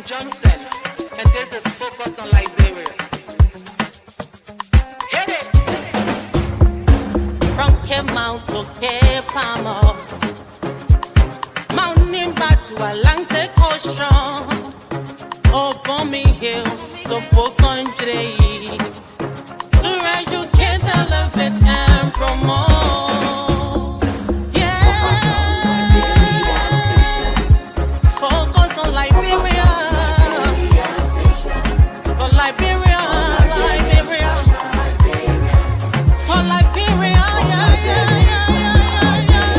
Johnson, and this is focused on Liberia. Hit it! From Cape Mount to Cape Palmer, Mount Nimba to Atlantic Ocean, Obomi Hills to Pocondre, to educate, elevate, and promote. Yeah, focus on Liberia. For Liberia, Liberia. For Liberia, yeah, yeah, yeah, yeah, yeah.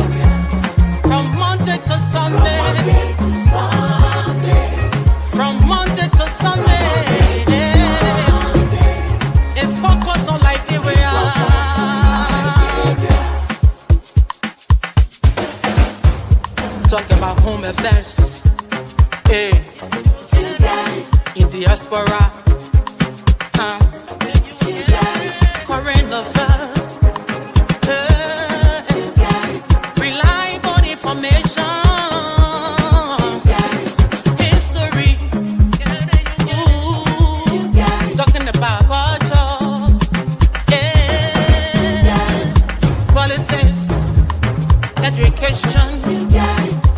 From Monday to Sunday. From Monday to Sunday. It's focus on Liberia. Talk about home affairs. Hey. In diaspora. Current affairs. Hey. Reliable information. History. Ooh. Talking about culture. Yeah. Politics. Education.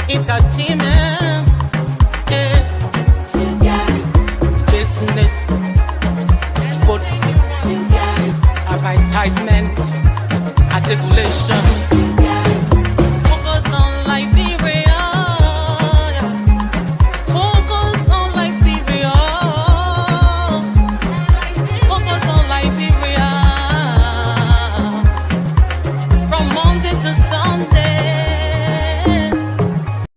Entertainment. Yeah. Business. Sports. Advertisement. Articulation. Focus on Liberia. Focus on Liberia. Focus on Liberia. From Monday to Sunday.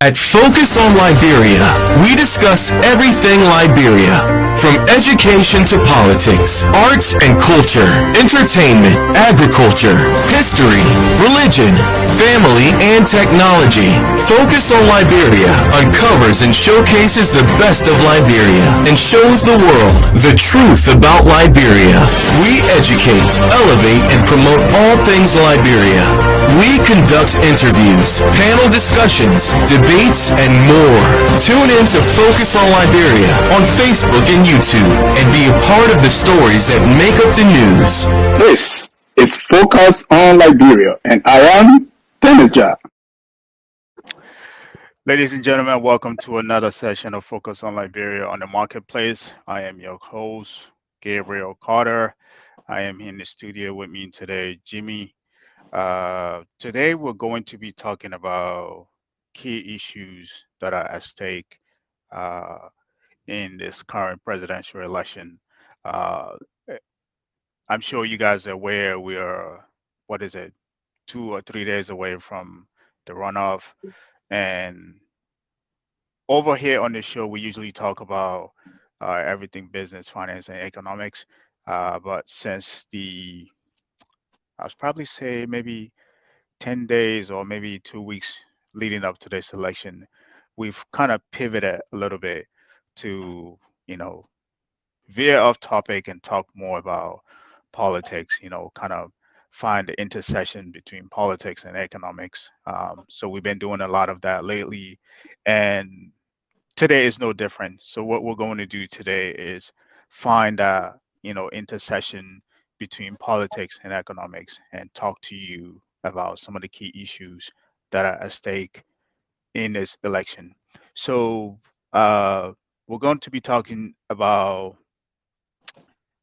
At Focus on Liberia, we discuss everything Liberia, from education to politics, arts and culture, entertainment, agriculture, history, religion, family, and technology. Focus on Liberia uncovers and showcases the best of Liberia and shows the world the truth about Liberia. We educate, elevate, and promote all things Liberia. We conduct interviews, panel discussions, debates, and more. Tune in to Focus on Liberia on Facebook and YouTube and be a part of the stories that make up the news. This is Focus on Liberia, and I am Dennis Jah. Ladies and gentlemen, welcome to another session of Focus on Liberia on the Marketplace. I am your host, Gabriel Carter. I am here in the studio with me today, Jimmy. Today, we're going to be talking about key issues that are at stake in this current presidential election. Uh, I'm sure you guys are aware we are, 2 or 3 days away from the runoff. And over here on the show, we usually talk about everything business, finance, and economics. But since I was probably say maybe 10 days or maybe 2 weeks leading up to this election, we've kind of pivoted a little bit to, veer off topic and talk more about politics, kind of find the intersection between politics and economics. So we've been doing a lot of that lately, and today is no different. So what we're going to do today is find that, intersection between politics and economics and talk to you about some of the key issues that are at stake in this election. So we're going to be talking about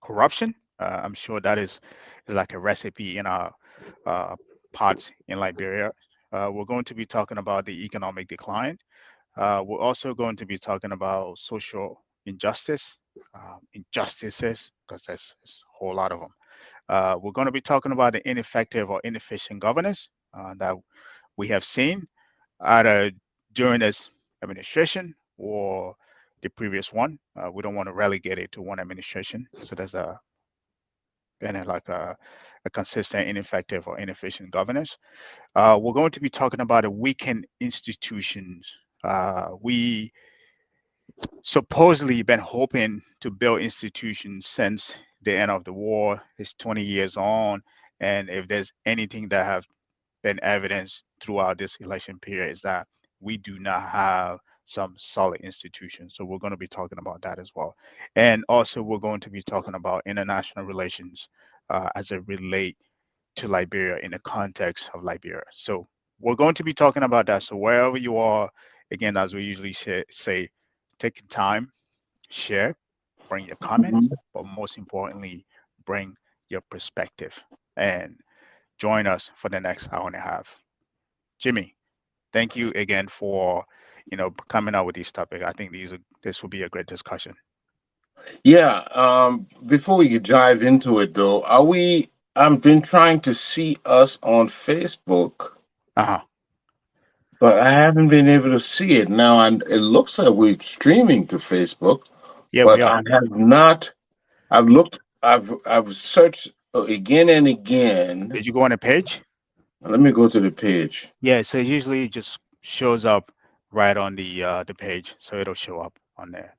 corruption. I'm sure that is like a recipe in our pots in Liberia. We're going to be talking about the economic decline. We're also going to be talking about social injustices, because there's a whole lot of them. We're going to be talking about the ineffective or inefficient governance that we have seen either during this administration or the previous one. We don't want to relegate it to one administration. So there's a consistent, ineffective, or inefficient governance. We're going to be talking about the weakened institutions. We supposedly been hoping to build institutions since the end of the war. It's 20 years on, and if there's anything that have been evidenced throughout this election period is that we do not have some solid institutions. So we're going to be talking about that as well. And also we're going to be talking about international relations as it relate to Liberia in the context of Liberia. So we're going to be talking about that. So wherever you are, again, as we usually say take your time, share, bring your comments, Mhm. but most importantly, bring your perspective and join us for the next hour and a half. Jimmy, thank you again for coming out with these topics. I think this will be a great discussion. Yeah. Before we dive into it, though, are we? I've been trying to see us on Facebook, Uh-huh. but I haven't been able to see it now. And it looks like we're streaming to Facebook, Yeah, we but are. I have not. I've looked. I've searched again and again. Did you go on the page? Let me go to the page. Yeah, so it usually just shows up right on the page, so it'll show up on there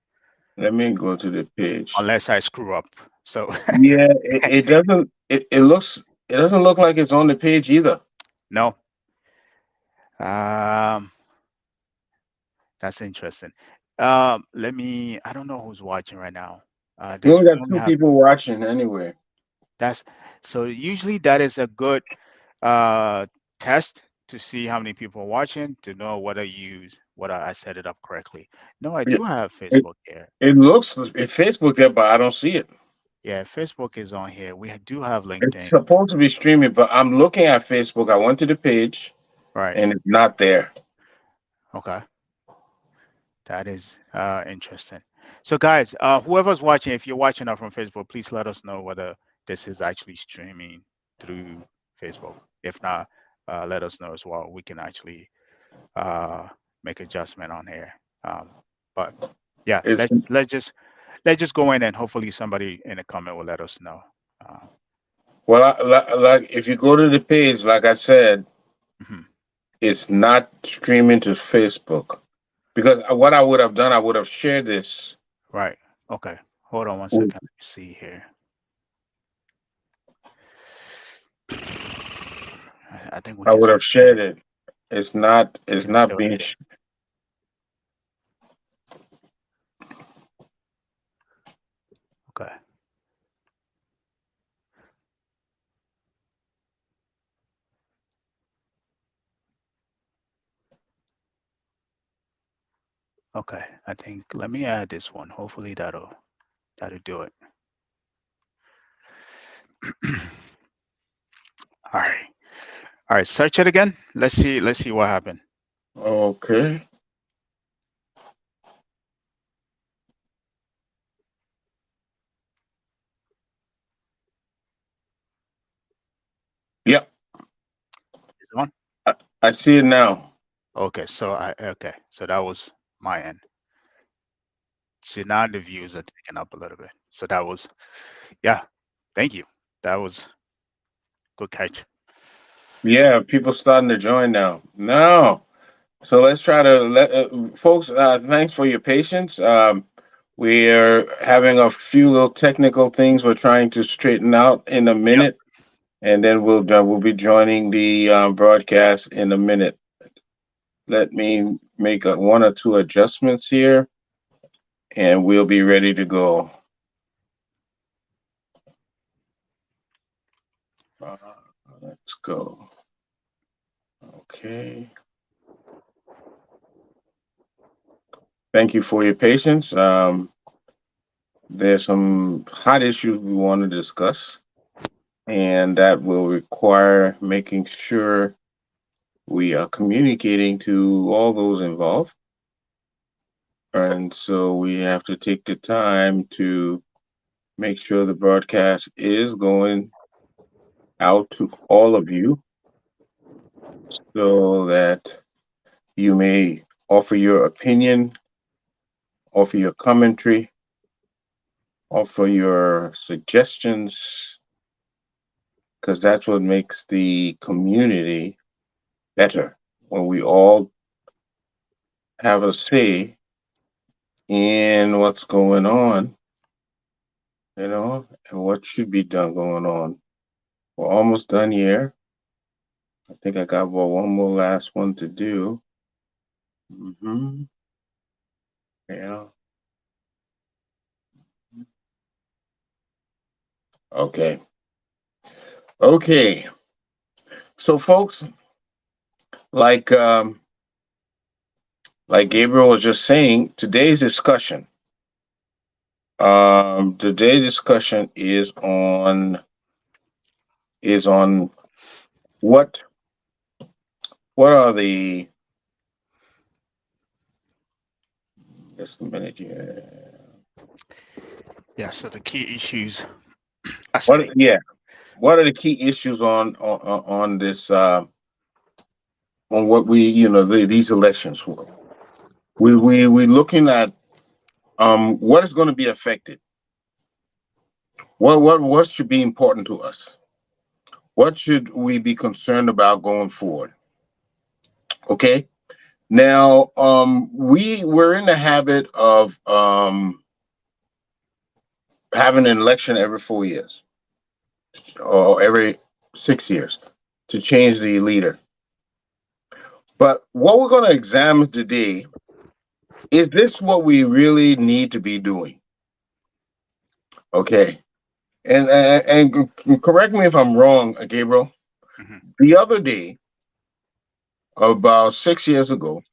Let me go to the page. unless I screw up. So Yeah, it doesn't. It looks. It doesn't look like it's on the page either. no, um, that's interesting. Let me. I don't know who's watching right now. We There's only we got only two have people watching anyway. that's so usually that is a good uh test to see how many people are watching to know whether I set it up correctly. No, I Yeah, do have It Facebook here. it looks it's Facebook there, but I don't see it. Yeah, Facebook is on here. Do have It's LinkedIn. supposed to be streaming, but I'm looking at Facebook. I went to the page Right. and it's not there. Okay. That is interesting. So, guys, whoever's watching, if you're watching us from Facebook, please let us know whether this is actually streaming through Facebook. If not, let us know as well. We can actually uh, make adjustment on here. But yeah, It's let's just go in and hopefully somebody in the comment will let us know. Uh, well, like if you go to the page, like I said, mhm. it's not streaming to Facebook because what I would have done, I would have shared this. Right. Okay. Hold on one with- second. Let me see here. I think we I can would still have get shared it. it. It's not. We It's can not still being. get it. Okay. Okay. I think let me add this one. Hopefully that'll do it. All right. All right. Search it again. Let's see. Let's see what happened. Okay. Yep. Is it on? I see it now. Okay. So that was my end. See, now the views are taken up a little bit. So that was, yeah. Thank you. That was good catch. Yeah, people starting to join now. No. So let's try to let folks. Thanks for your patience. We're having a few little technical things we're trying to straighten out in a Yep. minute, and then we'll be joining the broadcast in a minute. Let me make one or two adjustments here, and we'll be ready to go. Uh, let's go. Okay. Thank you for your patience. There's some hot issues we want to discuss, and that will require making sure we are communicating to all those involved. And so we have to take the time to make sure the broadcast is going out to all of you so that you may offer your opinion, offer your commentary, offer your suggestions, because that's what makes the community better when we all have a say in what's going on, and what should be done going on. We're almost done here. I think I got one more last one to do. Hmm Yeah. Okay. Okay. So, folks, like like Gabriel was just saying, today's discussion is on what are the, just a minute here. Yeah. So the key issues, I What, think. yeah, what are the key issues on this, on what we, these elections? We looking at what is going to be affected. What should be important to us? What should we be concerned about going forward? Okay. Now, we're in the habit of having an election every 4 years or every 6 years to change the leader. But what we're going to examine today, is this what we really need to be doing? Okay. And correct me if I'm wrong, Gabriel. Hmm. The other day, about 6 years ago,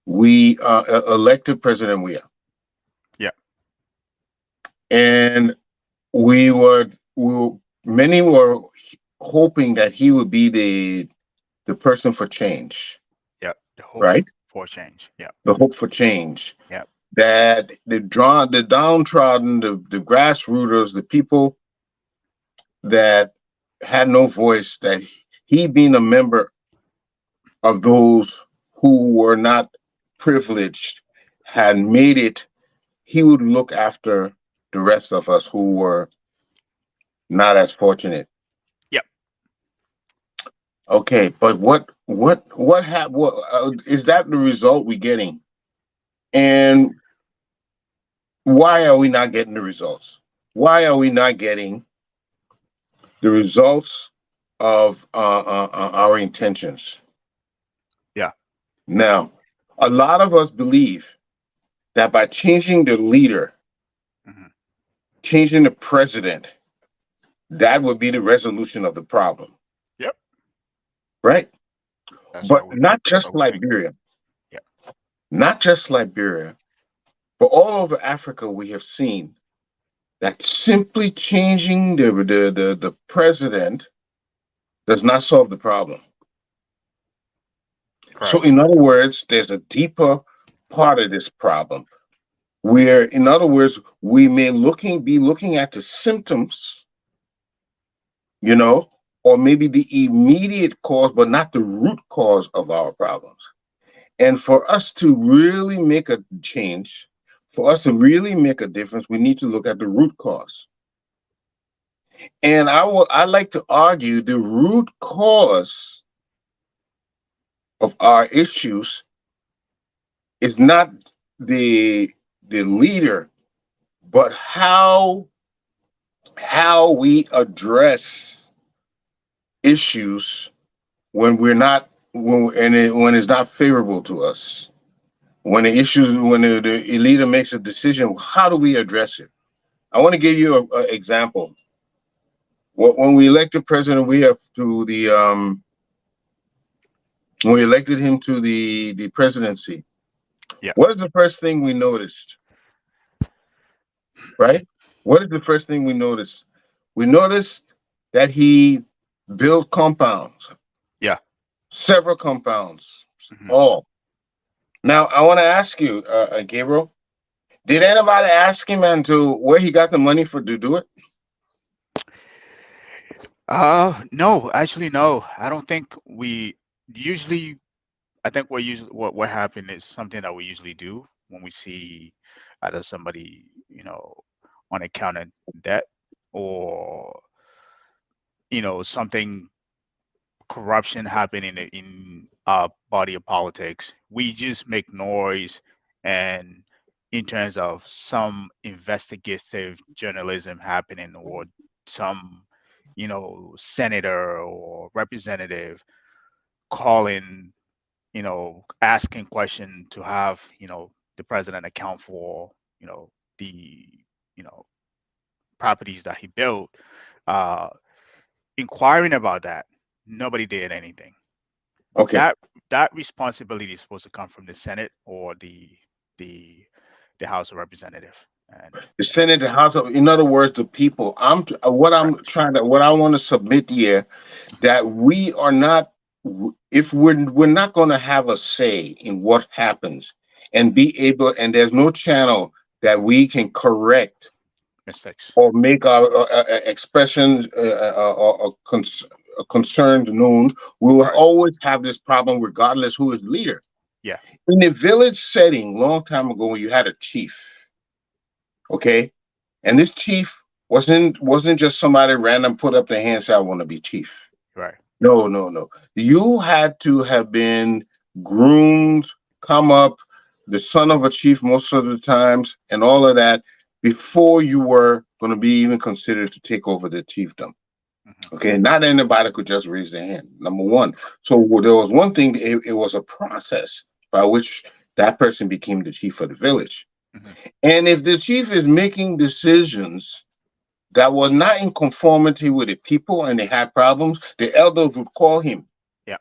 we elected President Weah, Yeah. and many were hoping that he would be the person for change, Yeah. The hope right? for change. Yeah. The hope for change. Yeah. That the downtrodden, the grassrooters, the people that had no voice, that he being a member of those who were not privileged had made it, he would look after the rest of us who were not as fortunate. Yeah. Okay, but what is that the result we're getting? And why are we not getting the results? Why are we not getting the results of our intentions? Yeah. Now, a lot of us believe that by changing the leader, Hmm. changing the president, that would be the resolution of the problem, Yep. right? That's But what we. not That's what just we think. Liberia, Yeah. not just Liberia, but all over Africa, we have seen that simply changing the president does not solve the problem. So, Correct. in other words, there's a deeper part of this problem where, in other words, we may be looking at the symptoms, you know, or maybe the immediate cause, but not the root cause of our problems. And for us to really make a change, for us to really make a difference, we need to look at the root cause. And I like to argue the root cause of our issues is not the leader, but how we address issues when we're not when it's not favorable to us. When the leader makes a decision, how do we address it? I want to give you an example. When we elected President, we have to the when we elected him to the presidency. Yeah. What is the first thing we noticed? Right? What is the first thing we noticed? We noticed that he built compounds, Yeah. several compounds. Hmm. All. Now, I want to ask you, Gabriel, did anybody ask him and to where he got the money for to do it? No, actually, no. I don't think we usually. I think what happened is something that we usually do when we see either somebody, on account of debt, or something, corruption happening in our body of politics. We just make noise, and in terms of some investigative journalism happening, or some, senator or representative calling, asking question to have, the president account for, the, you know, properties that he built. Uh, Inquiring about that, nobody did anything. Okay. That responsibility is supposed to come from the Senate or the the House of Representative. And The Senate, the House of, in other words, the people. What I'm correct. trying to, what I want to submit here, that we are not, if we're not going to have a say in what happens and be able, and there's no channel that we can correct Mistakes. or make our expressions concerns known, we will Right. always have this problem regardless who is leader. Yeah. In a village setting, long time ago, you had a chief, okay, and this chief wasn't just somebody random put up their hand and say I want to be chief. Right. No, no, no. You had to have been groomed, come up, the son of a chief most of the times, and all of that before you were going to be even considered to take over the chiefdom. Hmm. Okay, not anybody could just raise their hand. Number one. So there was one thing. It was a process by which that person became the chief of the village. Hmm. And if the chief is making decisions that were not in conformity with the people and they had problems, the elders would call him. Yeah.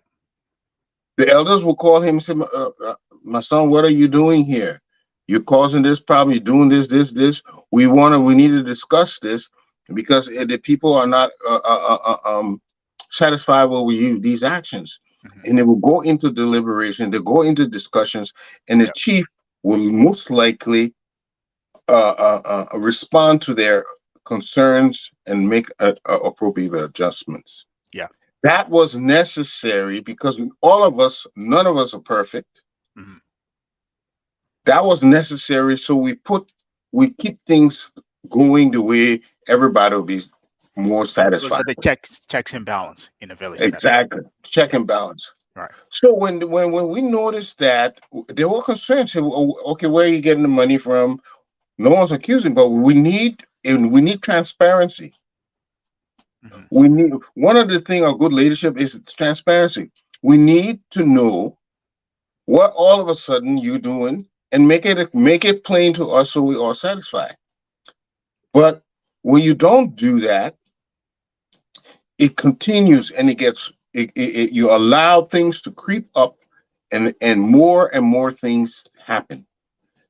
The elders would call him and say, my son, what are you doing here? You're causing this problem. You're doing this, this, this. We need to discuss this because the people are not satisfied with you, these actions. Hmm. And they will go into deliberation, they go into discussions, and the Yeah. chief will most likely respond to their concerns and make appropriate adjustments. Yeah. That was necessary because all of us, none of us are perfect. Hmm. That was necessary, so we keep things going the way everybody will be more Those satisfied. are the checks and balance in a village setting. Exactly, check Yeah. and balance. Right. So when we noticed that, there were concerns. Say, "Oh, okay, where are you getting the money from?" No one's accusing, but we need transparency. Hmm. We need one of the things of good leadership is transparency. We need to know what all of a sudden you're doing and make it plain to us so we are satisfied. But when you don't do that, it continues and you allow things to creep up and more things happen.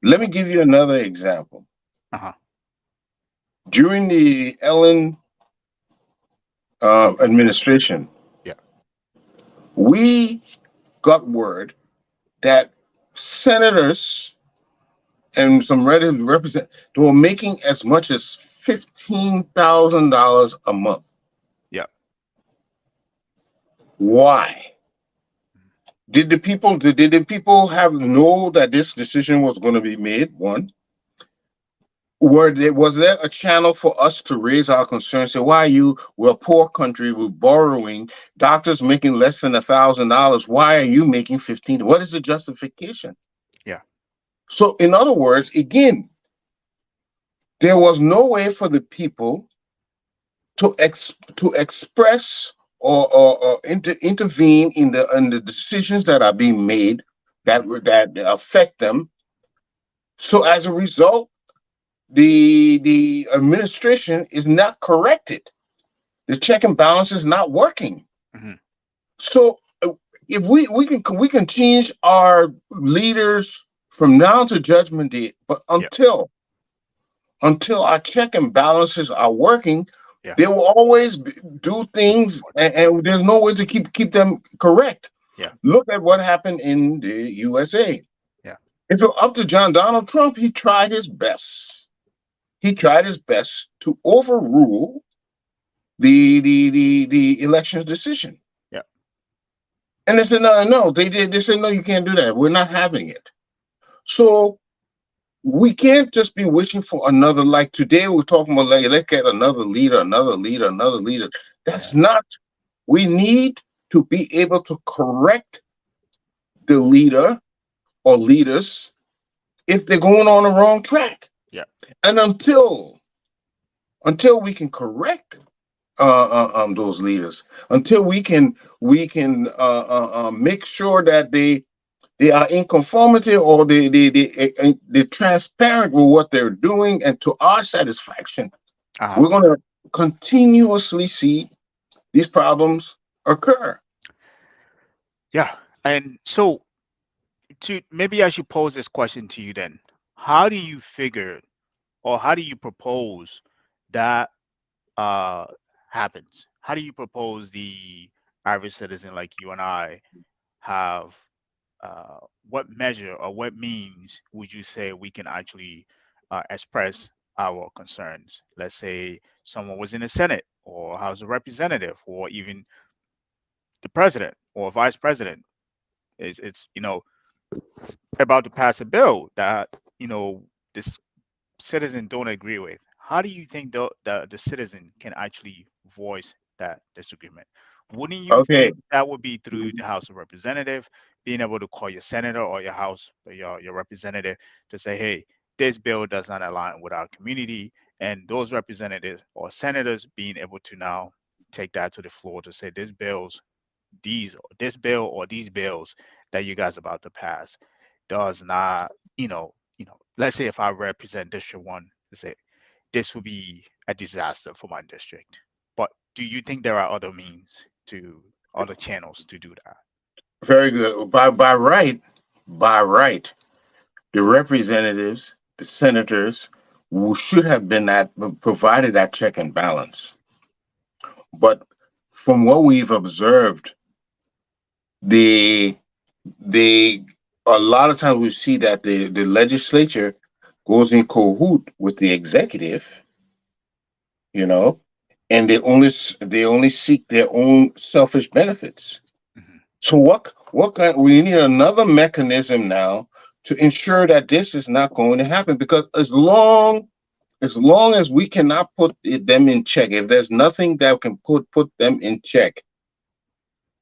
Let me give you another example. Uh-huh. During the Ellen administration, Yeah. we got word that senators and some represent they were making as much as $15,000 a month. Yeah. Why? Did the people have know that this decision was going to be made? One, was there a channel for us to raise our concerns? Say, why we're a poor country, we're borrowing, doctors making less than $1,000. Why are you making 15? What is the justification? Yeah. So, in other words, again, there was no way for the people to express or intervene in the decisions that are being made that affect them. So as a result, the administration is not corrected. The check and balance is not working. Hmm. So if we can change our leaders from now to judgment day, but Yeah. until our check and balances are working, Yeah. they will always do things, and there's no way to keep them correct. Yeah. Look at what happened in the USA. Yeah. It's up to Donald Trump. He tried his best. He tried his best to overrule the elections decision. Yeah. And they said no, no. They did. They said no, you can't do that. We're not having it. So we can't just be wishing for another. Like today, we're talking about like let's get another leader, another leader, another leader. That's Yeah. not. We need to be able to correct the leader or leaders if they're going on the wrong track. Yeah. And until we can correct those leaders, until we can make sure that they they are in conformity, or they're transparent with what they're doing, and to our satisfaction, Uh-huh. we're going to continuously see these problems occur. Yeah. And so to maybe I should pose this question to you then. How do you figure or how do you propose that uh happens? How do you propose the average citizen like you and I have what measure or what means would you say we can actually express our concerns? Let's say someone was in the Senate or House of Representative or even the president or vice president. It's about to pass a bill that this citizen don't agree with. How do you think the citizen can actually voice that disagreement? Wouldn't you Okay. think that would be through the House of Representative, being able to call your senator or your house or your representative to say, hey, this bill does not align with our community, and those representatives or senators being able to now take that to the floor to say this bill or these bills that you guys about to pass does not, let's say if I represent District 1, to say this will be a disaster for my district. But do you think there are other means to other channels to do that? Very good. By right, the representatives, the senators, should have been that provided that check and balance. But from what we've observed, the they a lot of times we see that the legislature goes in cahoot with the executive, you know, and they only seek their own selfish benefits. Mhm. So what kind we need another mechanism now to ensure that this is not going to happen, because as long as we cannot put them in check, if there's nothing that can put them in check,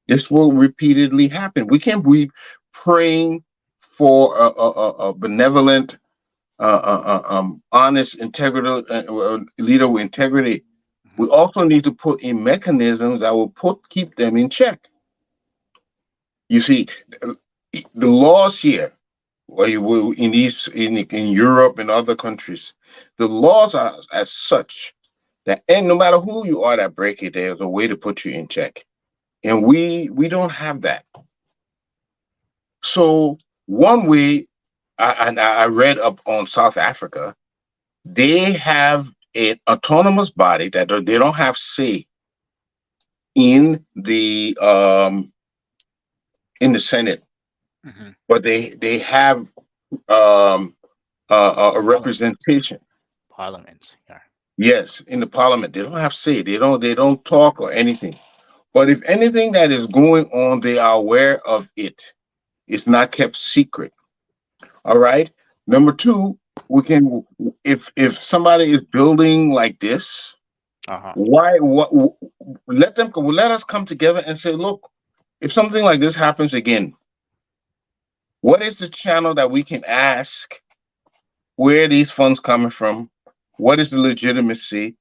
this will repeatedly happen. We can't be praying for a benevolent, honest, integral leader with integrity. We Mhm. also need to put in mechanisms that will keep them in check. You see, the laws here, in Europe and other countries, the laws are as such that, and no matter who you are that break it, there's a way to put you in check, and we don't have that. So one way, I read up on South Africa, they have an autonomous body that they don't have say in the Senate, Mhm. but they have um, a Parliament. representation. Parliaments. Yeah. Yes, in the Parliament, they don't have say. They don't talk or anything. But if anything that is going on, they are aware of it. It's not kept secret. All right. Number two, we can, if somebody is building like this, Uh-huh. why what let us come together and say, look, if something like this happens again, what is the channel that we can ask where are these funds coming from? What is the legitimacy,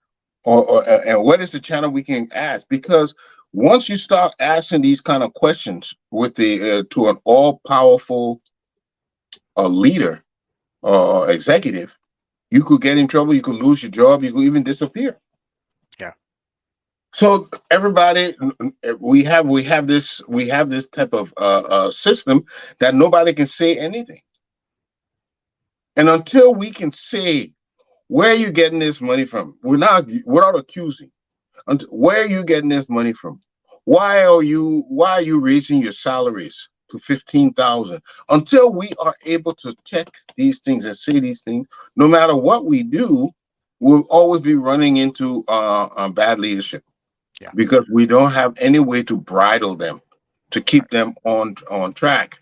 and what is the channel we can ask? Because once you start asking these kind of questions with the to an all powerful leader or executive, you could get in trouble. You could lose your job. You could even disappear. Yeah. So everybody, we have this type of system that nobody can say anything, and until we can say where are you getting this money from, we're not accusing. Where are you getting this money from? Why are you raising your salaries to 15,000? Until we are able to check these things and say these things, no matter what we do, we'll always be running into bad leadership, Yeah. because we don't have any way to bridle them, to keep Right. them on track.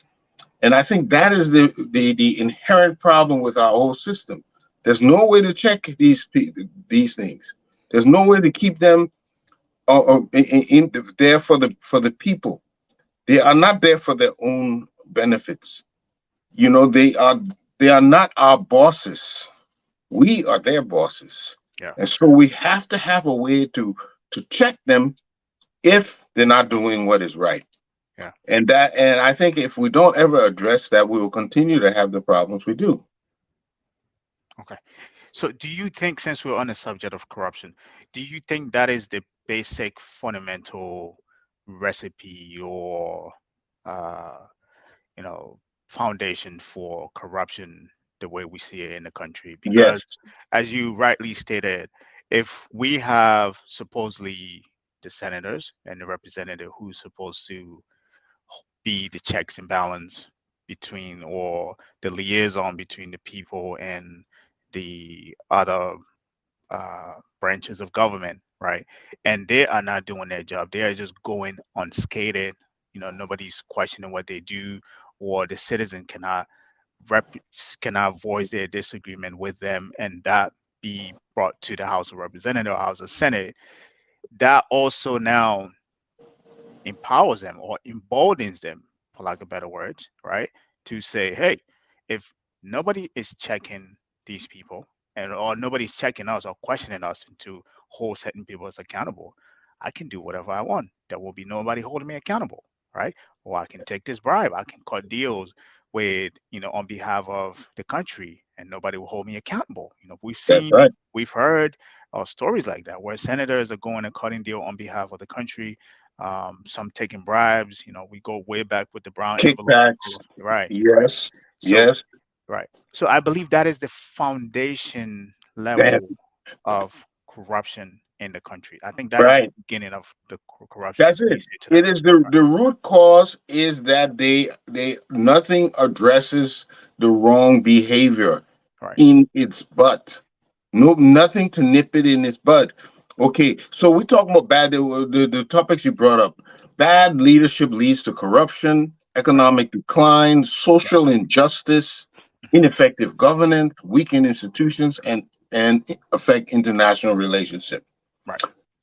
And I think that is the inherent problem with our whole system. There's no way to check these things. There's no way to keep them there for the people. They are not there for their own benefits. They are not our bosses. We are their bosses, Yeah. and so we have to have a way to check them if they're not doing what is right. Yeah. And I think if we don't ever address that, we will continue to have the problems we do. Okay. So, do you think, since we're on the subject of corruption, do you think that is the basic fundamental recipe or, uh, you know, foundation for corruption the way we see it in the country? Because, Yes, as you rightly stated, if we have supposedly the senators and the representative who's supposed to be the checks and balance between, or the liaison between the people and the other branches of government, right? And they are not doing their job. They are just going unscathed. Nobody's questioning what they do, or the citizen rep cannot voice their disagreement with them, and that be brought to the House of Representatives, House of Senate. That also now empowers them or emboldens them, for lack of better words, right? To say, hey, if nobody is checking these people, and or nobody's checking us or questioning us, and to hold certain people as accountable, I can do whatever I want. There will be nobody holding me accountable, right? Or I can take this bribe. I can cut deals with, on behalf of the country, and nobody will hold me accountable. that's right. We've heard stories like that where senators are going and cutting deal on behalf of the country, some taking bribes. We go way back with the brown envelope, Kickbacks. right? Right. Yes, So, yes. right. So I believe that is the foundation That, level of corruption in the country. I think that is right. the beginning of the corruption That's that it. leads into the It is country. the root cause is that they nothing addresses the wrong behavior Right. in its butt. No, nothing to nip it in its bud. Okay, so we talking about the topics you brought up. Bad leadership leads to corruption, Right. economic decline, Right. social injustice, Mhm. ineffective governance, weakened institutions, and affect international relationship. Right.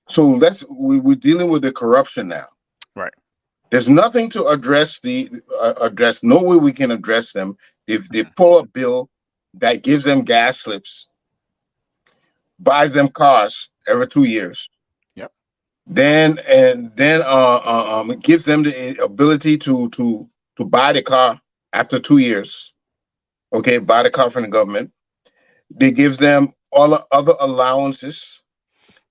So we're dealing with the corruption now. Right. There's nothing to address. No way we can address them if they Mhm. pull a bill that gives them gas slips, buys them cars every 2 years, Yep. then it gives them the ability to buy the car after 2 years. Okay, buy the car from the government. They give them all the other allowances.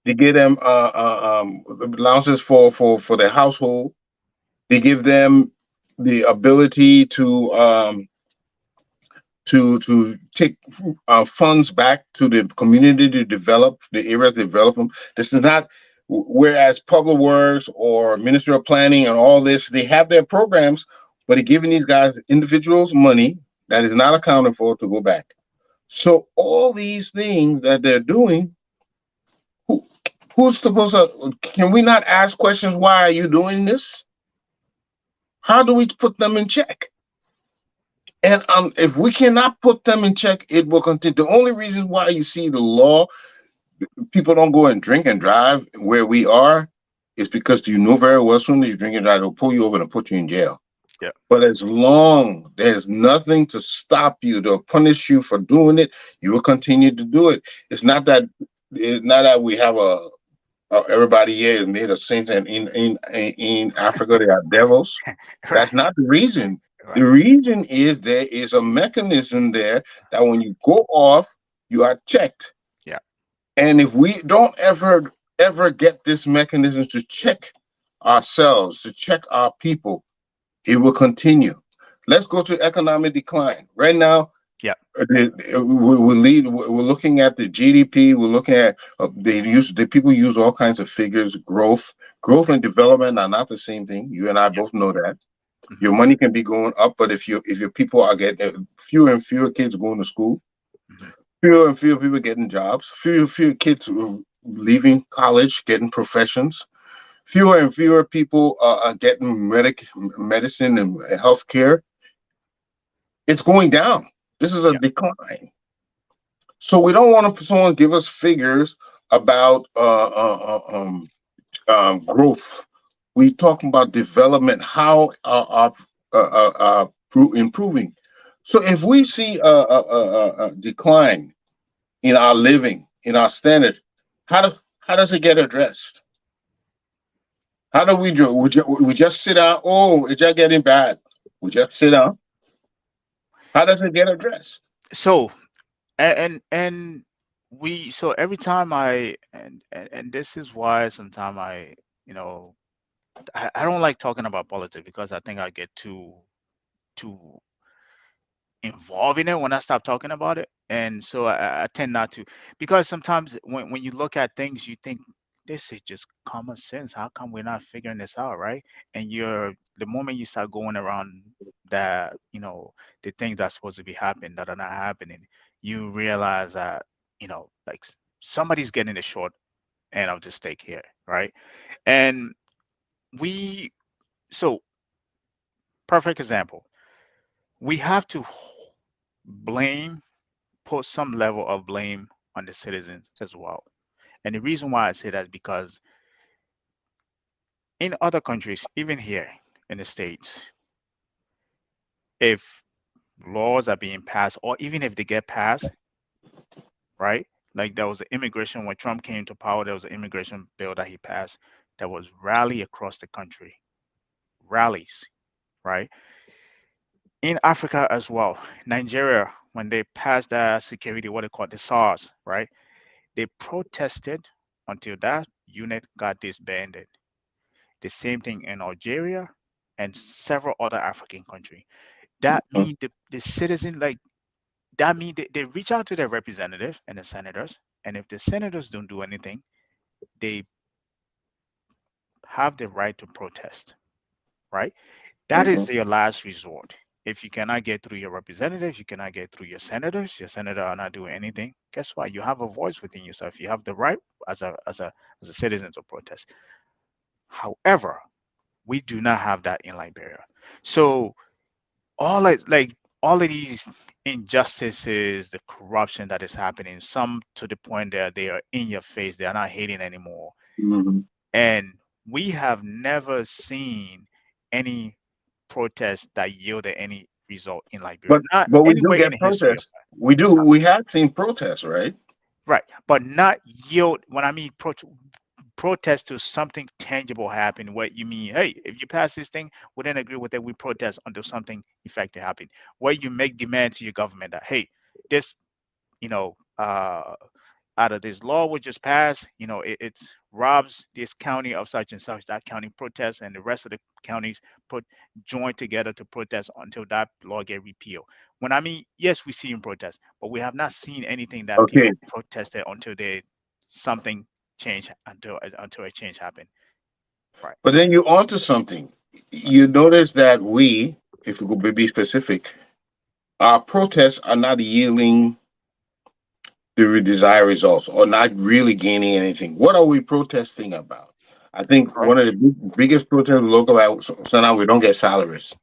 They give them allowances for their household. They give them the ability to take funds back to the community to develop the areas, develop them. This is not, whereas public works or ministry of planning and all this, they have their programs, but they're giving these guys individuals money that is not accounted for to go back. So all these things that they're doing, who, who's supposed to, can we not ask questions? Why are you doing this? How do we put them in check? And if we cannot put them in check, it will continue. The only reason why you see the law, people don't go and drink and drive where we are, is because you know very well, as soon as you drink and drive, they'll pull you over and put you in jail. Yep. But as long there's nothing to stop you, to punish you for doing it, you will continue to do it. It's not that we have everybody here is made of saints, and in Africa they are devils. That's Right. not the reason. The Right. reason is there is a mechanism there that when you go off, you are checked. Yeah. And if we don't ever get this mechanism to check ourselves, to check our people, it will continue. Let's go to economic decline. Right now, Yeah. we're looking at the GDP. We're looking at the people use all kinds of figures. Growth and development are not the same thing. You and I Yep. both know that. Hmm. Your money can be going up, but if your people are getting fewer and fewer kids going to school, Hmm. fewer and fewer people getting jobs, fewer kids leaving college, getting professions, fewer and fewer people are getting medicine and health care. It's going down. This is a Yeah. decline. So we don't want someone to give us figures about growth. We talking about development. How improving? So if we see a decline in our living, in our standard, how does it get addressed? How do we do? We just sit down. Oh, it's just getting bad. We just sit down. How does it get addressed? So and we so every time and this is why sometimes you know I don't like talking about politics because I think I get too involved in it when I stop talking about it. And so I tend not to, because sometimes when you look at things, you think this is just common sense. How come we're not figuring this out, right? And the moment you start going around that, the things that's supposed to be happening that are not happening, you realize that, like somebody's getting the short end of the stake here, right? And we, so perfect example, we have to blame put some level of blame on the citizens as well. And the reason why I say that is because in other countries, even here in the States, if laws are being passed, or even if they get passed, right? Like there was an immigration, when Trump came to power, there was an immigration bill that he passed that was rally across the country, rallies, right? In Africa as well, Nigeria, when they passed that security, what they call the SARS, right? They protested until that unit got disbanded. The same thing in Algeria and several other African countries. That Mhm. means the citizen, like that means they reach out to their representatives and the senators. And if the senators don't do anything, they have the right to protest, right? That is Mhm. your last resort. If you cannot get through your representatives, you cannot get through your senators, your senator are not doing anything. Guess what? You have a voice within yourself. You have the right as a citizen to protest. However, we do not have that in Liberia. So like all of these injustices, the corruption that is happening, some to the point that they are in your face, they are not hating anymore. Mhm. And we have never seen any protest that yielded any result in Liberia. Not But we do anywhere in get the history of protests. We do. We have seen protests, right? right, but not yield. When I mean protest to something tangible happen, what you mean, hey, if you pass this thing, we didn't agree with it, we protest until something effective happen, where you make demand to your government that, hey, this, you know uh out of this law we just passed, it robs this county of such and such. That county protests, and the rest of the counties put join together to protest until that law get repealed. When I mean, yes, we see in protest, but we have not seen anything that Okay. people protested until they something change, until a change happened. Right. But then you're onto something. Right. You notice that we, if we could be specific, our protests are not yielding the desired results or not really gaining anything. What are we protesting about? I think one of Correct. the biggest protests we look about, so now we don't get salaries.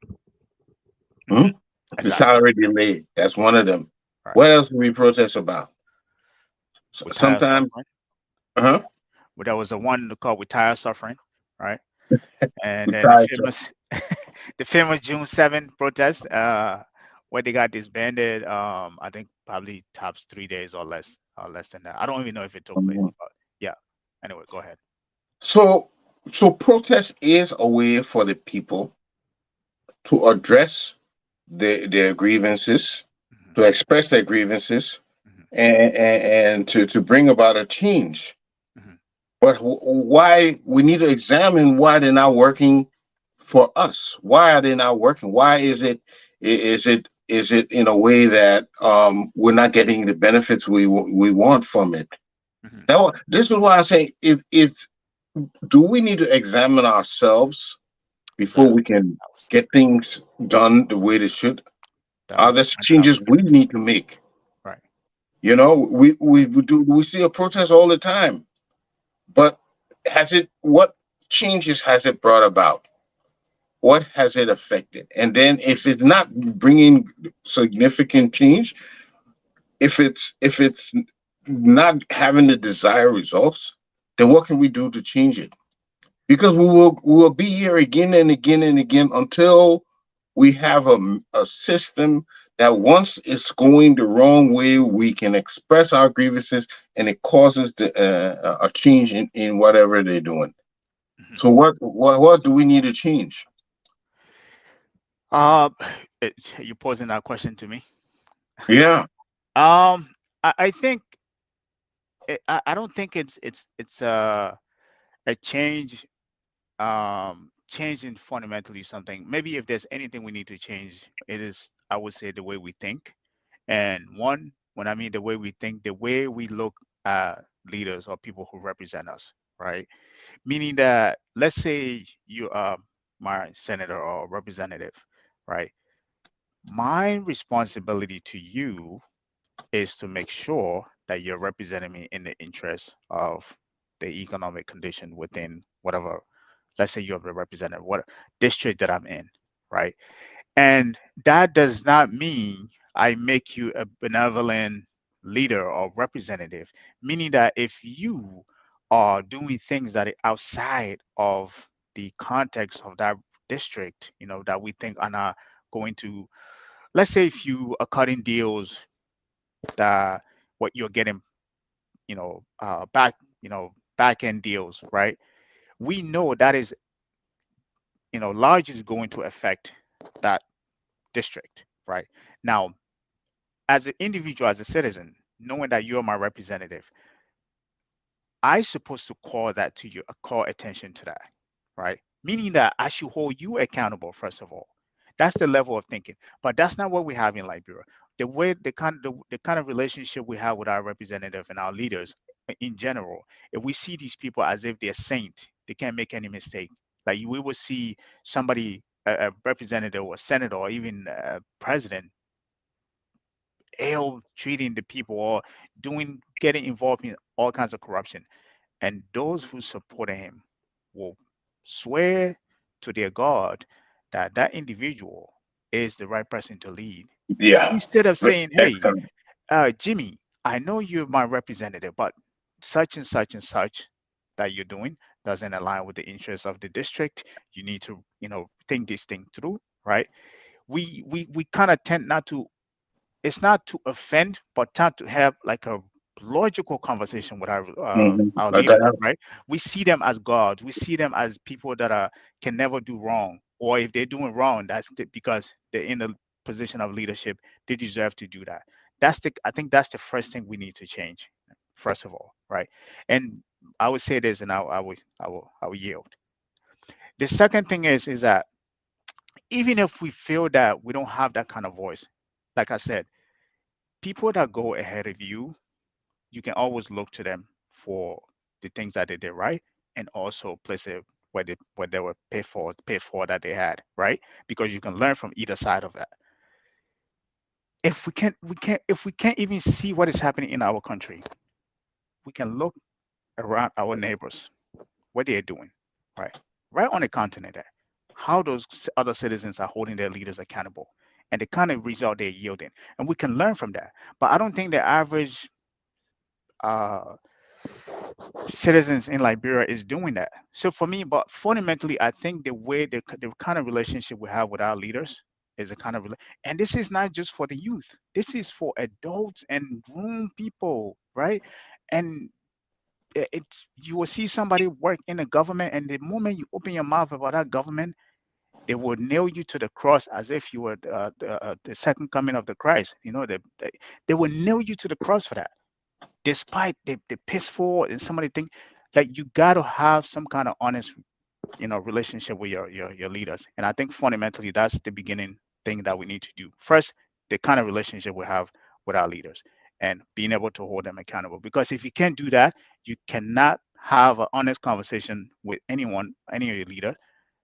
Hmm. Hmm? The Exactly. salary delay. That's one of them. Right. What else do we protest about? With tire Sometimes, suffering. uh-huh. Well, there was a one called with tire suffering. Right. And then the Besides, famous the famous June 7th protest, where they got disbanded. I think probably tops 3 days or less than that. I don't even know if it took place, but yeah. Anyway, go ahead. so, so protest is a way for the people to address their grievances, Hmm. to express their grievances, Hmm. and to bring about a change. Hmm. But why we need to examine why they're not working for us? Why are they not working? Why is it is it in a way that we're not getting the benefits we want from it? Hmm. This is why I say it's do we need to examine ourselves before Exactly. we can That was get things done the way they should? that Are was there the point that I was changes we getting to. need to make? Right. You know, we see a protest all the time, but has it what changes has it brought about? What has it affected? And then if it's not bringing significant change, if it's not having the desired results, then what can we do to change it? Because we will be here again and again and again until we have a system that once it's going the wrong way, we can express our grievances and it causes a change in whatever they're doing. Mhm. So what do we need to change? Uh, you posing that question to me. Yeah. Um, I think I don't think it's a change changing fundamentally something. Maybe if there's anything we need to change, it is, I would say, the way we think. And one, when I mean the way we think, the way we look at leaders or people who represent us, right? Meaning that, let's say you are my senator or representative, right? My responsibility to you is to make sure that you're representing me in the interest of the economic condition within whatever, let's say you're the representative, what district that I'm in, right? And that does not mean I make you a benevolent leader or representative, meaning that if you are doing things that are outside of the context of that district, that we think are not going to, let's say if you are cutting deals that what you're getting, back, back end deals, right? We know that is, largely going to affect that district, right? Now, as an individual, as a citizen, knowing that you're my representative, I supposed to call that to you, call attention to that, right? Meaning that I should hold you accountable first of all. That's the level of thinking. But that's not what we have in Liberia. The way the kind of relationship we have with our representative and our leaders in general, if we see these people as if they're saints, they can't make any mistake. Like we will see somebody, a representative or senator or even a president, ill treating the people or getting involved in all kinds of corruption, and those who supported him will swear to their God that that individual is the right person to lead. Yeah. Instead of saying, hey, Excellent. Jimmy, I know you're my representative, but such and such and such that you're doing doesn't align with the interests of the district. You need to, think this thing through, right? We kind of tend not to, it's not to offend, but not to have like a logical conversation with our Like I leaders, have. right? We see them as gods. We see them as people that are can never do wrong, or if they're doing wrong, because they're in a position of leadership. They deserve to do that. I think that's the first thing we need to change, first of all, right? And I would say this, and I will yield. The second thing is that even if we feel that we don't have that kind of voice, like I said, people that go ahead of you, you can always look to them for the things that they did right, and also places where they were paid for that they had, right? Because you can learn from either side of that. If we can't even see what is happening in our country, we can look around our neighbors, what they're doing, right? Right on the continent there. How those other citizens are holding their leaders accountable and the kind of result they're yielding. And we can learn from that. But I don't think the average uh, citizens in Liberia is doing that. So for me, but fundamentally, I think the kind of relationship we have with our leaders is a kind of, and this is not just for the youth. This is for adults and grown people, right? And you will see somebody work in the government, and the moment you open your mouth about that government, they will nail you to the cross as if you were the second coming of the Christ. They will nail you to the cross for that, despite the peaceful and some of the things. Like you got to have some kind of honest, relationship with your leaders. And I think fundamentally that's the beginning thing that we need to do. First, the kind of relationship we have with our leaders and being able to hold them accountable. Because if you can't do that, you cannot have an honest conversation with anyone, any of your leader,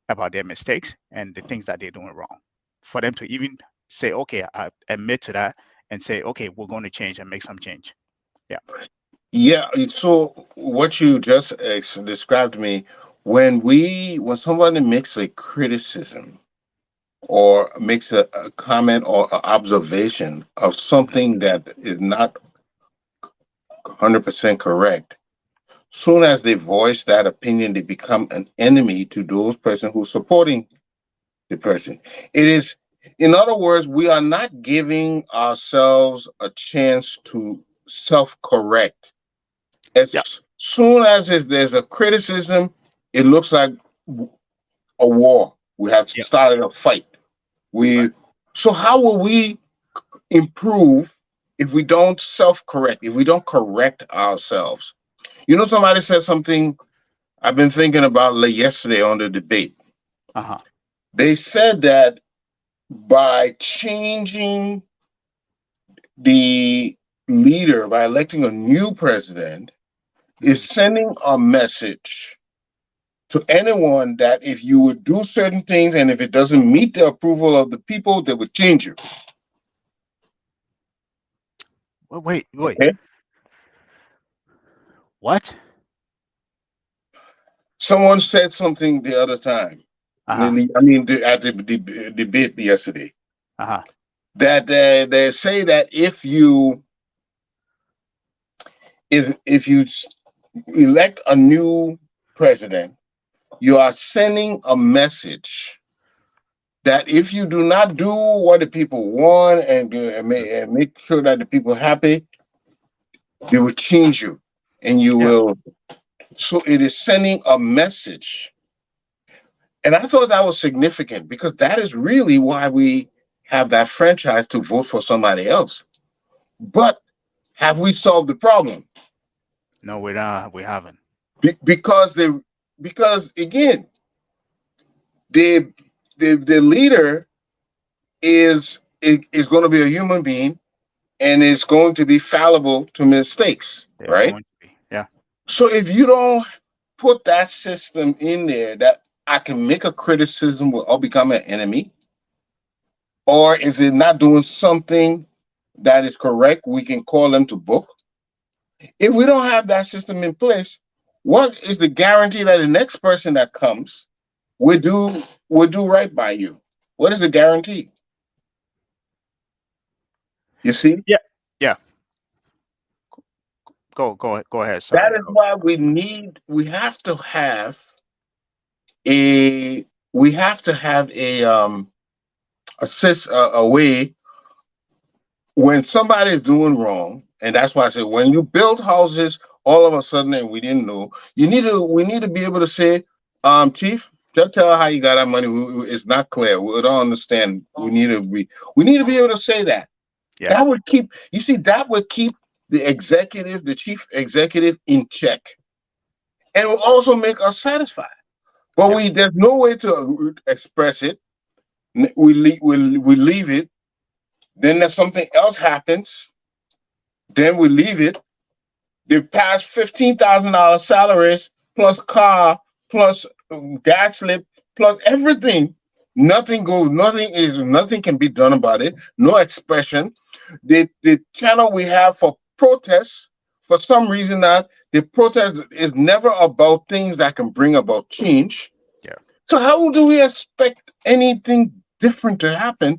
about their mistakes and the things that they're doing wrong. For them to even say, okay, I admit to that, and say, okay, we're going to change and make some change. Yeah. Yeah. So what you just described to me, when somebody makes a criticism or makes a comment or an observation of Mhm. something that is not 100% correct, soon as they voice that opinion, they become an enemy to those person who's supporting the person. It is, in other words, we are not giving ourselves a chance to self correct. Yeah. As soon as there's a criticism, it looks like a war. We have Yep. started a fight. Right. We so how will we improve if we don't self-correct, if we don't correct ourselves? You know, somebody said something I've been thinking about yesterday on the debate. Uh-huh. They said that by changing the leader, by electing a new president, is Mhm. sending a message to anyone that if you would do certain things and if it doesn't meet the approval of the people, they would change you. Wait. Okay. What? Someone said something the other time. Uh-huh. At the debate yesterday, Uh-huh. that they say that if you elect a new president, you are sending a message that if you do not do what the people want and make sure that the people are happy, they will change you, and you Yeah. will. So it is sending a message, and I thought that was significant because that is really why we have that franchise to vote for somebody else. But have we solved the problem? No, we not. We haven't. Because again, the the leader is going to be a human being and is going to be fallible to mistakes, They're right? going to be. Yeah. So if you don't put that system in there that I can make a criticism or become an enemy, or if they're not doing something that is correct, we can call them to book. If we don't have that system in place, what is the guarantee that the next person that comes will do right by you? What is the guarantee? You see? Yeah. Yeah. Go ahead. That Sorry. is why we have to have a we have to have a way when somebody is doing wrong, and that's why I said when you build houses all of a sudden and we didn't know, we need to be able to say, Chief, just tell how you got that money. It's not clear. We don't understand. We need to be able to say that. Yeah. That would keep you see that would keep the chief executive in check, and will also make us satisfied. But Yep. there's no way to express it. We leave it. Then there's something else happens. Then we leave it. They pass $15,000 salaries plus car plus gas slip plus everything. Nothing can be done about it. No expression. The channel we have for protests, for some reason that the protest is never about things that can bring about change. Yeah. So how do we expect anything different to happen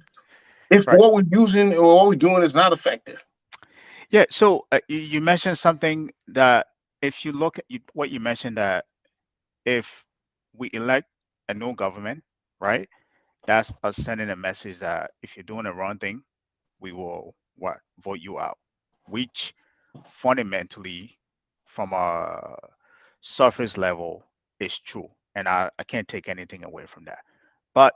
if Right. what we're using or what we're doing is not effective? Yeah. So you mentioned something that if you look at what you mentioned, that if we elect a new government, right, that's us sending a message that if you're doing the wrong thing, we will what vote you out, which fundamentally, from a surface level, is true, and I can't take anything away from that. But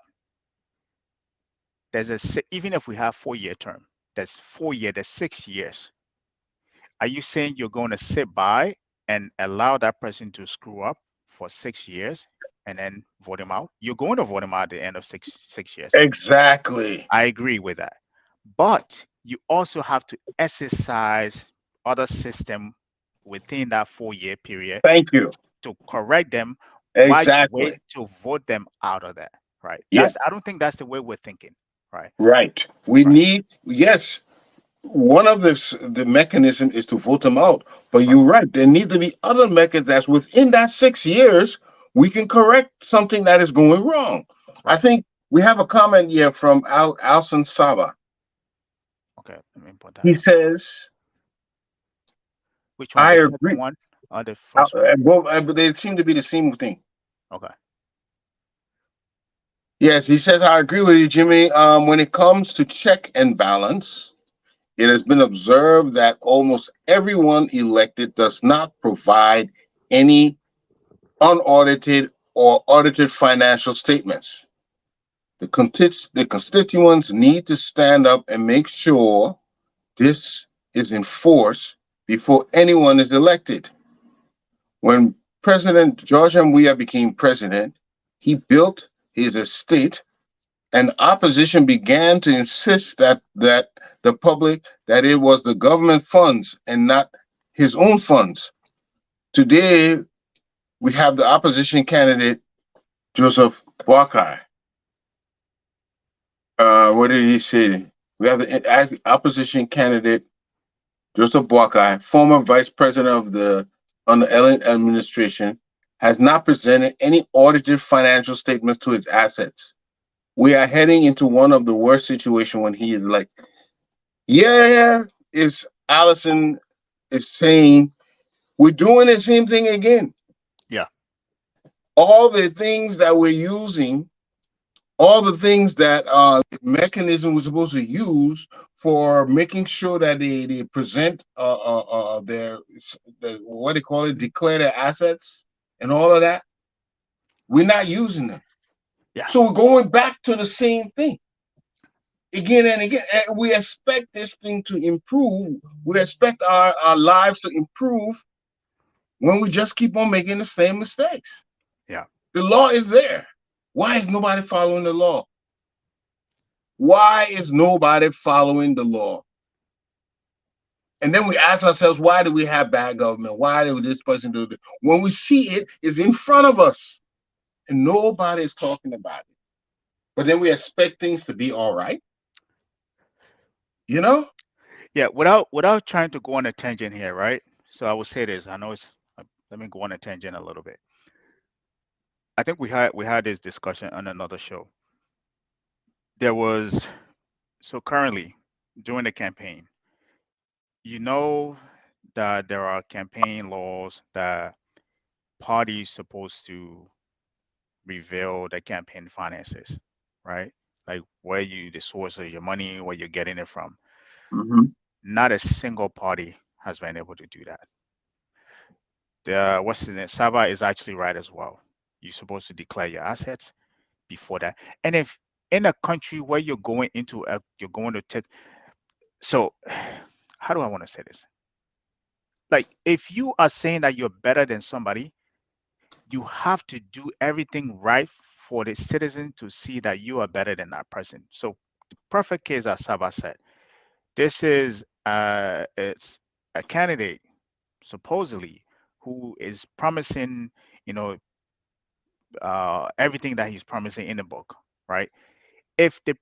even if we have 4 year term, that's 6 years. Are you saying you're going to sit by and allow that person to screw up for 6 years and then vote him out? You're going to vote him out at the end of six years. Exactly. I agree with that. But you also have to exercise other system within that 4 year period Thank you. to correct them while you wait Exactly. to vote them out of that. Right. Yeah. I don't think that's the way we're thinking. Right. Right. We Right. need, yes, one of the mechanism is to vote them out. But Right. you're right. There need to be other mechanisms that's within that 6 years we can correct something that is going wrong. I Right. think we have a comment here from Alson Saba. Okay. Let me put that He up. says, Which one? "I The second agree." one or the first one? But they seem to be the same thing. Okay. Yes, he says, "I agree with you, Jimmy. When it comes to check and balance, it has been observed that almost everyone elected does not provide any unaudited or audited financial statements. The constituents need to stand up and make sure this is enforced before anyone is elected. When President George M. Weah became president, he built his estate, and opposition began to insist that the public that it was the government funds and not his own funds. Today, we have the opposition candidate Joseph Boakai. What did he say? We have the opposition candidate Joseph Boakai, former vice president of the under Ellen administration, has not presented any audited financial statements to his assets. We are heading into one of the worst situations when he is like, yeah, is Allison is saying we're doing the same thing again. Yeah. All the things that we're using, all the things that mechanism was supposed to use for making sure that they present their what they call it, declare their assets and all of that, we're not using them. Yeah. So we're going back to the same thing again and again. And we expect this thing to improve. We expect our lives to improve when we just keep on making the same mistakes. Yeah. The law is there. Why is nobody following the law? Why is nobody following the law? And then we ask ourselves, why do we have bad government? Why did this person do this? When we see it, it's in front of us and nobody is talking about it. But then we expect things to be all right. You know? Yeah. Without trying to go on a tangent here, right? So I will say this. I know it's. Let me go on a tangent a little bit. I think we had this discussion on another show. There was so currently during the campaign, you know that there are campaign laws that parties supposed to reveal the campaign finances, right? Like where you the source of your money, where you're getting it from. Mm-hmm. Not a single party has been able to do that. The what's his name? Saba is actually right as well. You're supposed to declare your assets before that. And if in a country where you're going into you're going to take, so how do I want to say this? Like if you are saying that you're better than somebody, you have to do everything right for the citizen to see that you are better than that person. So the perfect case, as Saba said, this is it's a candidate supposedly who is promising, you know, everything that he's promising in the book, right? If the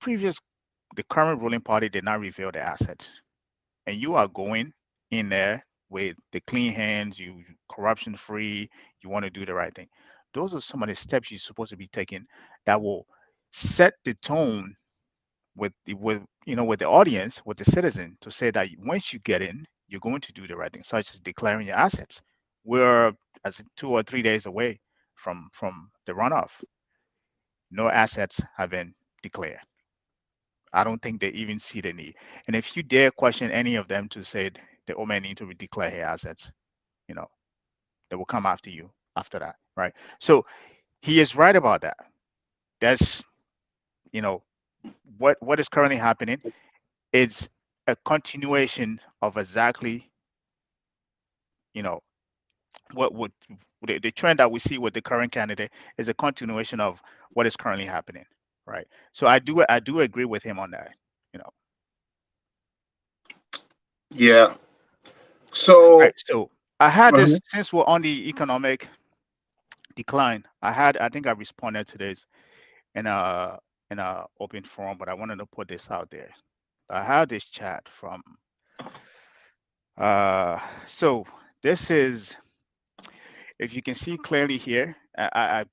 current ruling party did not reveal the assets, and you are going in there with the clean hands, you corruption free, you want to do the right thing. Those are some of the steps you're supposed to be taking that will set the tone with with the audience, with the citizen, to say that once you get in, you're going to do the right thing, such as declaring your assets. We're as 2 or 3 days away from the runoff. No assets have been declared. I don't think they even see the need. And if you dare question any of them to say the Omen need to declare his assets, you know, they will come after you after that, right? So he is right about that. That's you know what is currently happening. It's a continuation of exactly you know what would the trend that we see with the current candidate is a continuation of what is currently happening, right? So I do agree with him on that. You know, Yeah. So right? So I had uh-huh. this since we're on the economic decline. I think I responded to this in a open forum, but I wanted to put this out there. I had this chat from so this is if you can see clearly here. I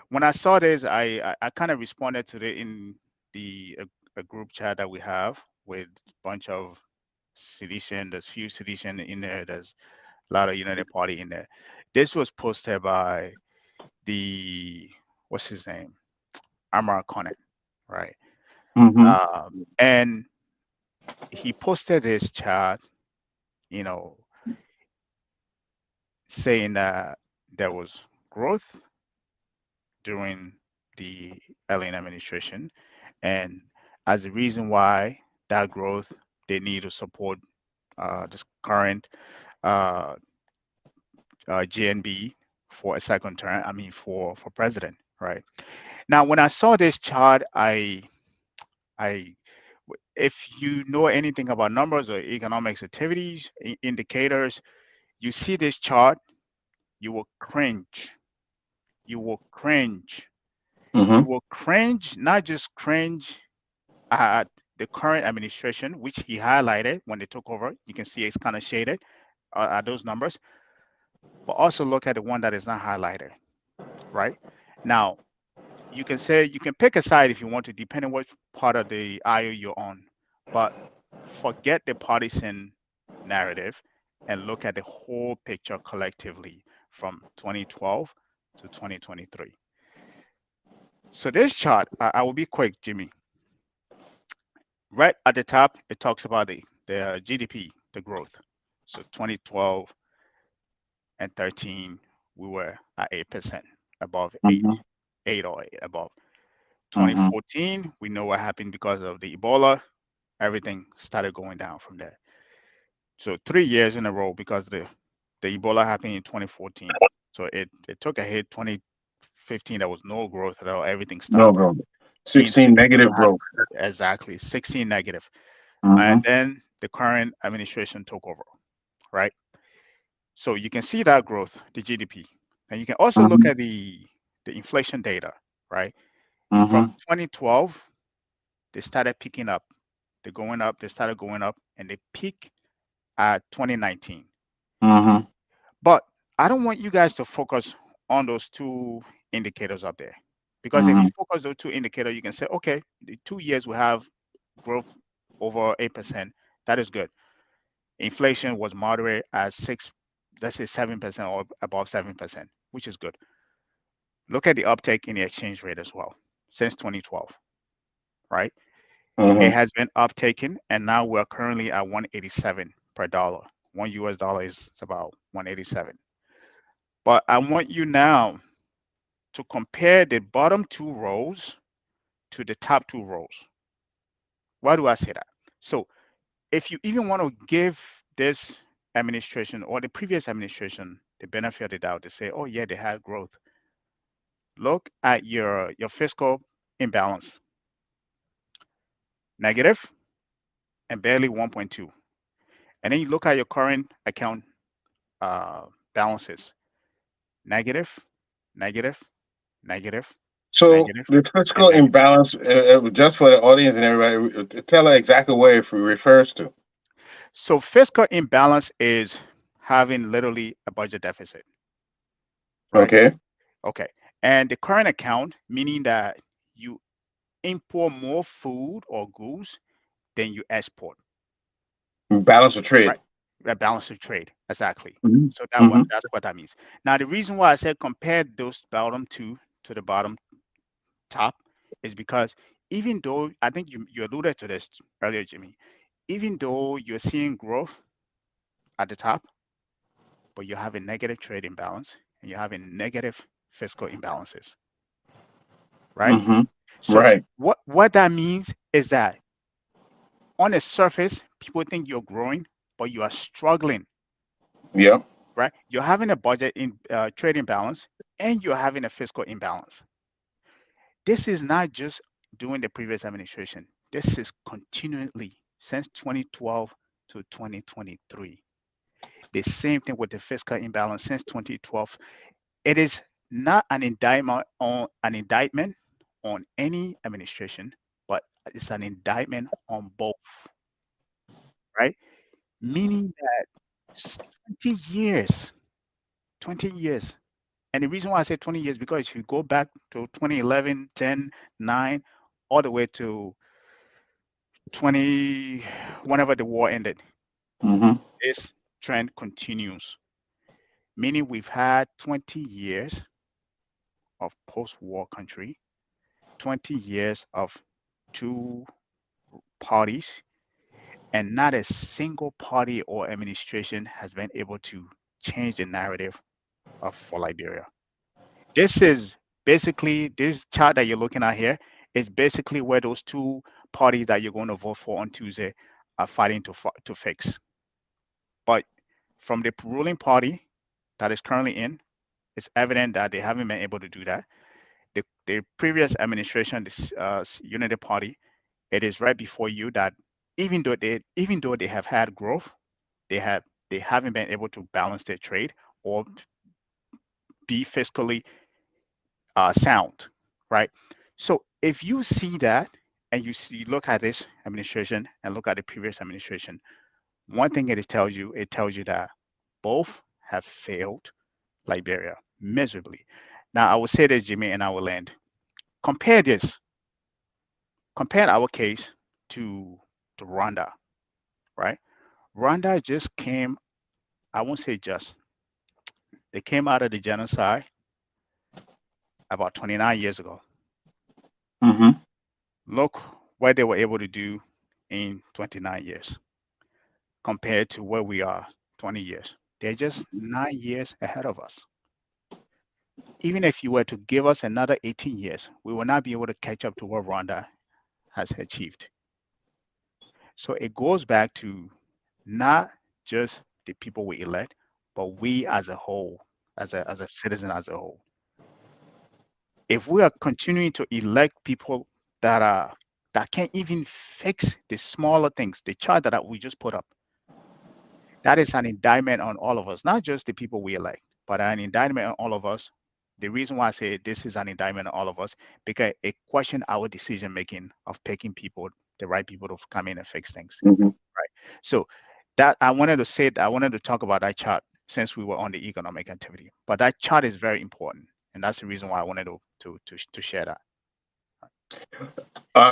when I saw this, I kind of responded to it in the a group chat that we have with a bunch of sedition. There's few sedition in there. There's a lot of United Party in there. This was posted by the what's his name, Amar Conant, right? Mm-hmm. And he posted this chat, you know, saying that there was growth during the alien administration, and as a reason why that growth, they need to support this current uh, GNB for a second term. I mean, for president, right? Now, when I saw this chart, I if you know anything about numbers or economics activities indicators, you see this chart, you will cringe. You will cringe. You Mm-hmm. will cringe, not just cringe at the current administration, which he highlighted when they took over. You can see it's kind of shaded at those numbers, but also look at the one that is not highlighted, right? Now, you can say you can pick a side if you want to, depending what part of the aisle you're on, but forget the partisan narrative and look at the whole picture collectively from 2012 to 2023. So this chart, I will be quick, Jimmy. Right at the top, it talks about the GDP, the growth. So 2012 and 13, we were at 8%, above Mm-hmm. 8 or 8 above. Mm-hmm. 2014, we know what happened because of the Ebola. Everything started going down from there. So 3 years in a row because the Ebola happened in 2014. So it took a hit. 2015, there was no growth at all. Everything No, stopped. bro. In 16 16, negative growth. exactly 16 negative. Mm-hmm. And then the current administration took over, right? So you can see that growth, the GDP, and you can also look Mm-hmm. at the inflation data, right? From Mm-hmm. 2012, they started picking up. They're going up. They started going up, and they peak at 2019. Mm-hmm. But I don't want you guys to focus on those two indicators up there, because if you Mm-hmm. focus those two indicators, you can say, okay, the 2 years we have growth over 8%. That is good. Inflation was moderate at six, let's say 7% or above 7%, which is good. Look at the uptake in the exchange rate as well since 2012, right? It Mm-hmm. has been uptaken, and now we're currently at 187 per dollar. $1 is about 187. But I want you now to compare the bottom two rows to the top two rows. Why do I say that? So if you even want to give this administration or the previous administration the benefit of the doubt to say, oh yeah, they had growth, look at your fiscal imbalance, negative and barely 1.2. And then you look at your current account uh, balances, negative, negative, negative, So negative, the and fiscal negative. imbalance, just for the audience and everybody, tell her exactly what it refers to. So fiscal imbalance is having literally a budget deficit, right? Okay. Okay. And the current account, meaning that you import more food or goods than you export, Balance of trade. right? That balance of trade, exactly. Mm-hmm. So Mm-hmm. that's what that means. Now, the reason why I said compare those bottom two to the bottom top is because even though I think you alluded to this earlier, Jimmy, even though you're seeing growth at the top, but you have a negative trade imbalance and you have a negative fiscal imbalances, right? Mm-hmm. So Right. what that means is that on the surface, people think you're growing, but you are struggling, Yep. right? You're having a budget in trade imbalance and you're having a fiscal imbalance. This is not just during the previous administration. This is continually since 2012 to 2023. The same thing with the fiscal imbalance since 2012. It is not an indictment on any administration, but it's an indictment on both, right? Meaning that 20 years, 20 years. And the reason why I say 20 years, because if you go back to 2011, 10, 9, all the way to 20, whenever the war ended, Mm-hmm. this trend continues. Meaning we've had 20 years of post-war country, 20 years of two parties, and not a single party or administration has been able to change the narrative for Liberia. This is basically this chart that you're looking at here is basically where those two parties that you're going to vote for on Tuesday are fighting to fix. But from the ruling party that is currently in, it's evident that they haven't been able to do that. The previous administration, this Unity Party, it is right before you that even though they have had growth, they have they haven't been able to balance their trade or be fiscally sound, right? So if you see that and look at this administration and look at the previous administration, one thing it tells you that both have failed Liberia miserably. Now I will say this, Jimmy, and I will end. Compare this, compare our case to Rwanda, right? Rwanda just came, I won't say just, they came out of the genocide about 29 years ago. Mm-hmm. Look what they were able to do in 29 years compared to where we are 20 years. They're just 9 years ahead of us. Even if you were to give us another 18 years, we will not be able to catch up to what Rwanda has achieved. So it goes back to not just the people we elect, but we as a whole, as a citizen as a whole. If we are continuing to elect people that can't even fix the smaller things, the chart that we just put up, that is an indictment on all of us, not just the people we elect, but an indictment on all of us. The reason why I say this is an indictment on all of us, because it questions our decision making of picking people, the right people to come in and fix things. Mm-hmm. Right. So that I wanted to say that I wanted to talk about that chart since we were on the economic activity. But that chart is very important, and that's the reason why I wanted to share that.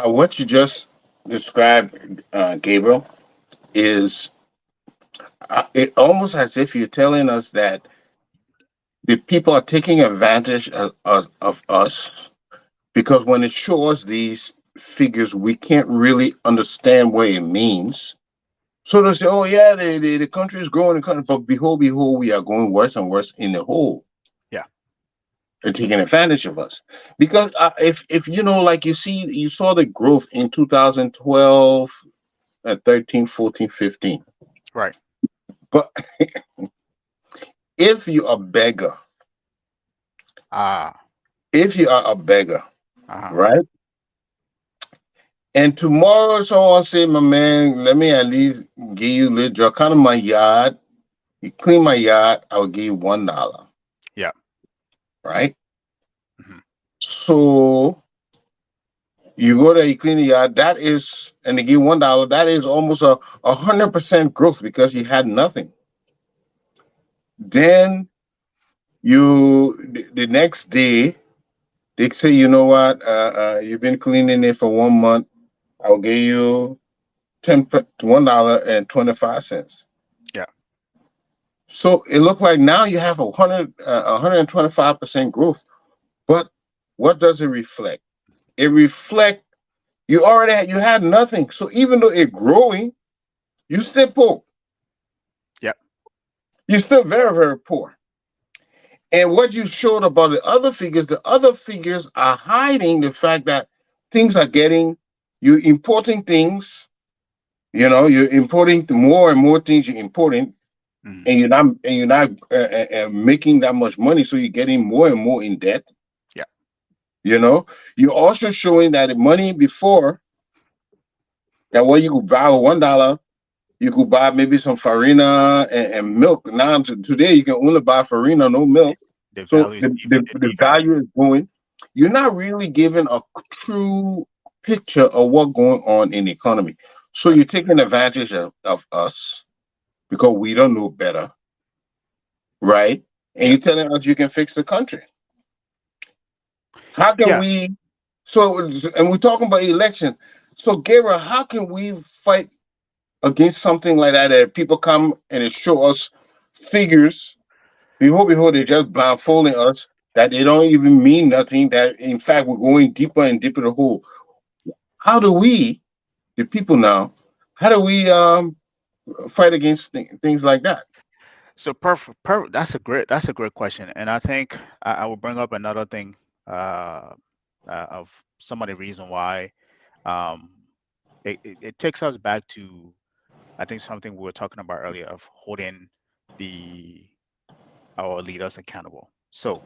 What you just described, Gabriel, is it almost as if you're telling us that the people are taking advantage of us because when it shows these figures, we can't really understand what it means. So they say, oh, yeah, the country is growing, but behold, we are going worse and worse in the hole. Yeah. They're taking advantage of us. Because if you know, like you saw the growth in 2012, 13, 14, 15. Right. But if you are a beggar, Ah. if you are a beggar, Uh-huh. right? And tomorrow someone say, my man, let me at least give you a little kind of my yard. You clean my yard, I'll give you $1. Yeah. Right? Mm-hmm. So you go there, you clean the yard, that is, and they give $1, that is almost a 100% growth because you had nothing. Then the next day, they say, you know what, you've been cleaning it for 1 month, I'll give you $1.25. Yeah. So it looked like now you have 125% growth. But what does it reflect? It reflect you had nothing. So even though it's growing, you still poor. Yeah. You're still very, very poor. And what you showed about the other figures are hiding the fact that things are you're importing things, you're importing more and more things you're importing, Mm-hmm. and you're not making that much money, so you're getting more and more in debt. Yeah. You're also showing that the money before that what you could buy with $1, you could buy maybe some farina and milk. Now today you can only buy farina, no milk. The So value is the value is going. You're not really giving a true picture of what's going on in the economy. So you're taking advantage of us because we don't know better, right? And you're telling us you can fix the country. How can we? So, and we're talking about election. So, Gabriel, how can we fight against something like that? That people come and they show us figures. Behold, they're just blindfolding us. That they don't even mean nothing. That in fact we're going deeper and deeper the hole. How do we, the people now, how do we fight against things like that? So perfect. That's a great question, and I think I will bring up another thing uh, of some of the reason why um, it takes us back to, I think, something we were talking about earlier of holding the our leaders accountable. So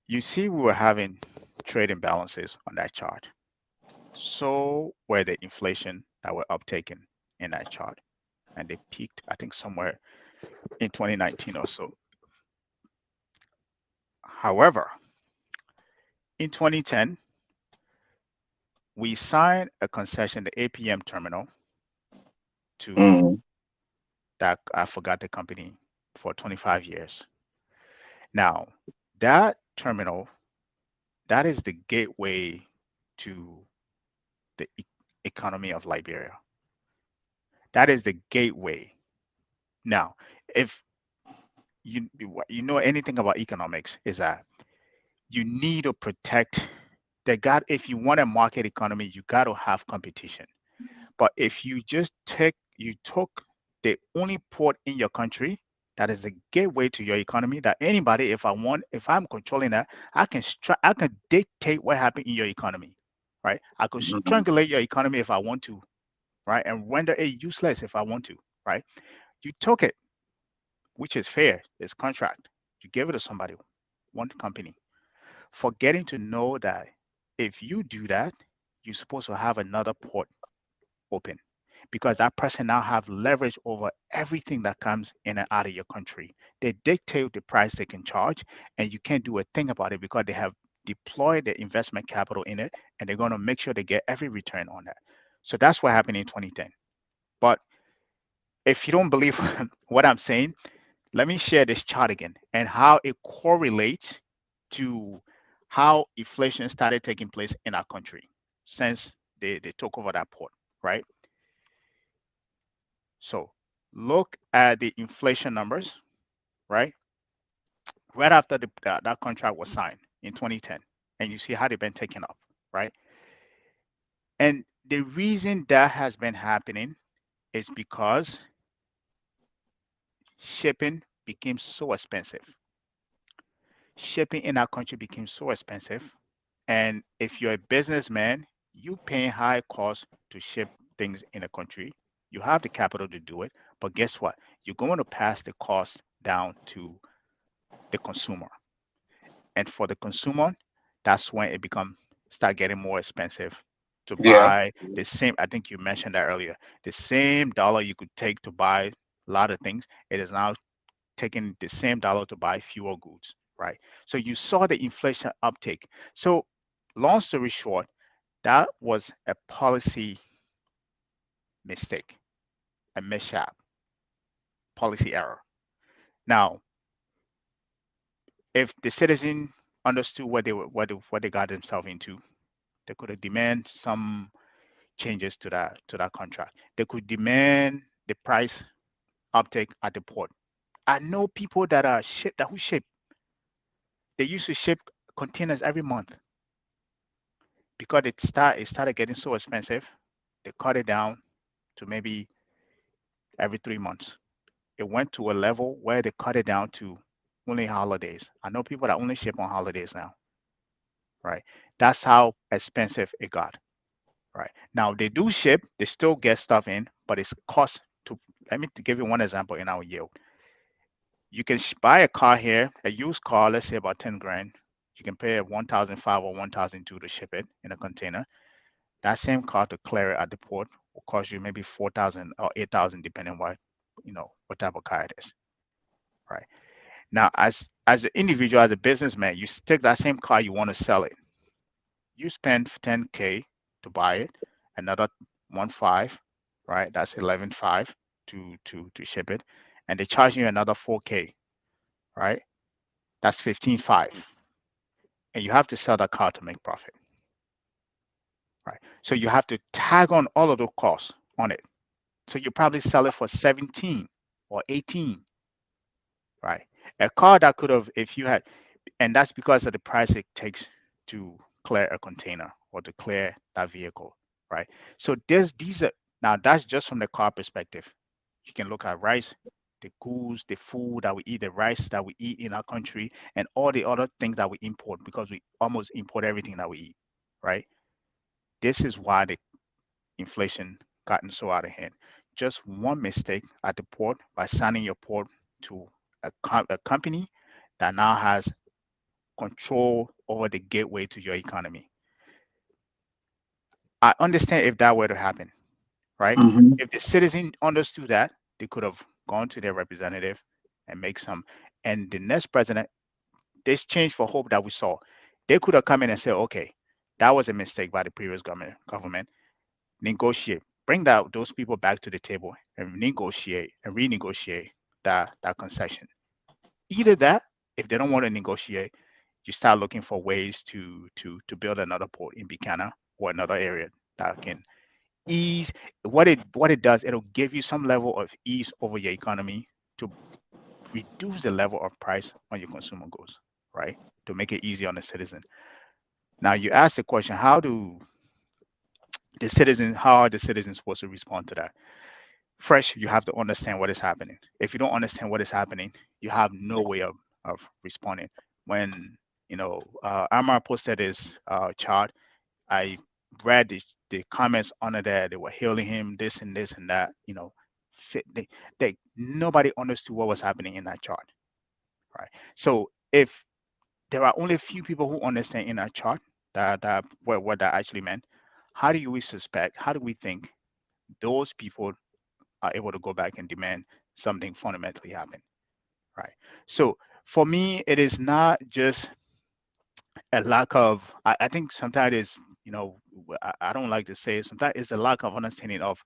you see, we were having trade imbalances on that chart. So were the inflation that were uptaken in that chart, and they peaked, I think, somewhere in 2019 or so. However, in 2010, we signed a concession, the APM terminal, to Mm, that, I forgot the company, for 25 years. Now, that terminal, that is the gateway to the economy of Liberia. That is the gateway. Now, if you know anything about economics, is that you need to protect the got if you want a market economy, you got to have competition. But if you took the only port in your country that is the gateway to your economy, that anybody, if I'm controlling that, I can dictate what happens in your economy, right? I could mm, strangulate your economy if I want to, right? And render it useless if I want to, right? You took it, which is fair, it's contract. You give it to somebody, one company, forgetting to know that if you do that, you're supposed to have another port open, because that person now have leverage over everything that comes in and out of your country. They dictate the price they can charge, and you can't do a thing about it because they have deployed the investment capital in it, and they're going to make sure they get every return on that. So that's what happened in 2010. But if you don't believe what I'm saying, let me share this chart again and how it correlates to how inflation started taking place in our country since they took over that port, right? So look at the inflation numbers, right? Right after that contract was signed in 2010, and you see how they've been taken up, right? And the reason that has been happening is because shipping became so expensive. Shipping in our country became so expensive. And if you're a businessman, you paying high cost to ship things in a country. You have the capital to do it, but guess what? You're going to pass the cost down to the consumer. And for the consumer, that's when it become start getting more expensive to yeah. buy the same. I think you mentioned that earlier. The same dollar you could take to buy a lot of things, it is now taking the same dollar to buy fewer goods, right? So you saw the inflation uptake. So long story short, that was a policy mistake, a mishap, policy error. Now, if the citizen understood what they got themselves into, they could have demand some changes to that contract. They could demand the price uptake at the port. I know people that are who ship. They used to ship containers every month because it started getting so expensive. They cut it down to maybe every 3 months. It went to a level where they cut it down to only holidays. I know people that only ship on holidays now, right? That's how expensive it got, right? Now they do ship, they still get stuff in, but it's cost to. Let me give you one example in our yield. You can buy a car here, a used car, let's say about 10 grand. You can pay 1,005 or 1,002 to ship it in a container. That same car to clear it at the port will cost you maybe 4,000 or 8,000, depending on what type of car it is, right? Now, as an individual, as a businessman, you take that same car, you want to sell it. You spend 10K to buy it, another 1.5, right? That's 11.5 to ship it, and they charge you another 4K, right? That's 15.5, and you have to sell that car to make profit, right? So you have to tag on all of those costs on it. So you probably sell it for 17 or 18, right? A car that could have, if you had, and that's because of the price it takes to clear a container or to clear that vehicle, right? So these are, now that's just from the car perspective. You can look at rice, the goods, the food that we eat, the rice that we eat in our country, and all the other things that we import because we almost import everything that we eat, right? This is why the inflation gotten so out of hand. Just one mistake at the port by signing your port to a company that now has control over the gateway to your economy. I understand if that were to happen, right? Mm-hmm. If the citizen understood that, they could have gone to their representative and make some. And the next president, this change for hope that we saw, they could have come in and said, okay, that was a mistake by the previous government. Negotiate, bring those people back to the table and negotiate and renegotiate that concession. Either that, if they don't want to negotiate, you start looking for ways to build another port in Bikana or another area that can ease what it does. It'll give you some level of ease over your economy to reduce the level of price on your consumer goods, right? To make it easy on the citizen. Now you ask the question, how are the citizens supposed to respond to that? Fresh, you have to understand what is happening. If you don't understand what is happening, you have no way of responding. When Amar posted his chart, I read the comments under there. They were hailing him, this and this and that. They nobody understood what was happening in that chart, right? So if there are only a few people who understand in that chart what that actually meant, how do we suspect? How do we think those people are able to go back and demand something fundamentally happen, right? So for me, it is not just a lack of. I think sometimes it's I don't like to say it. Sometimes it's a lack of understanding of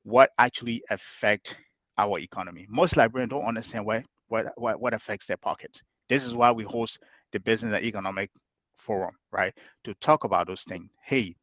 what actually affect our economy. Most Liberians don't understand what affects their pockets. This is why we host the Business and Economic Forum, right? To talk about those things. Hey,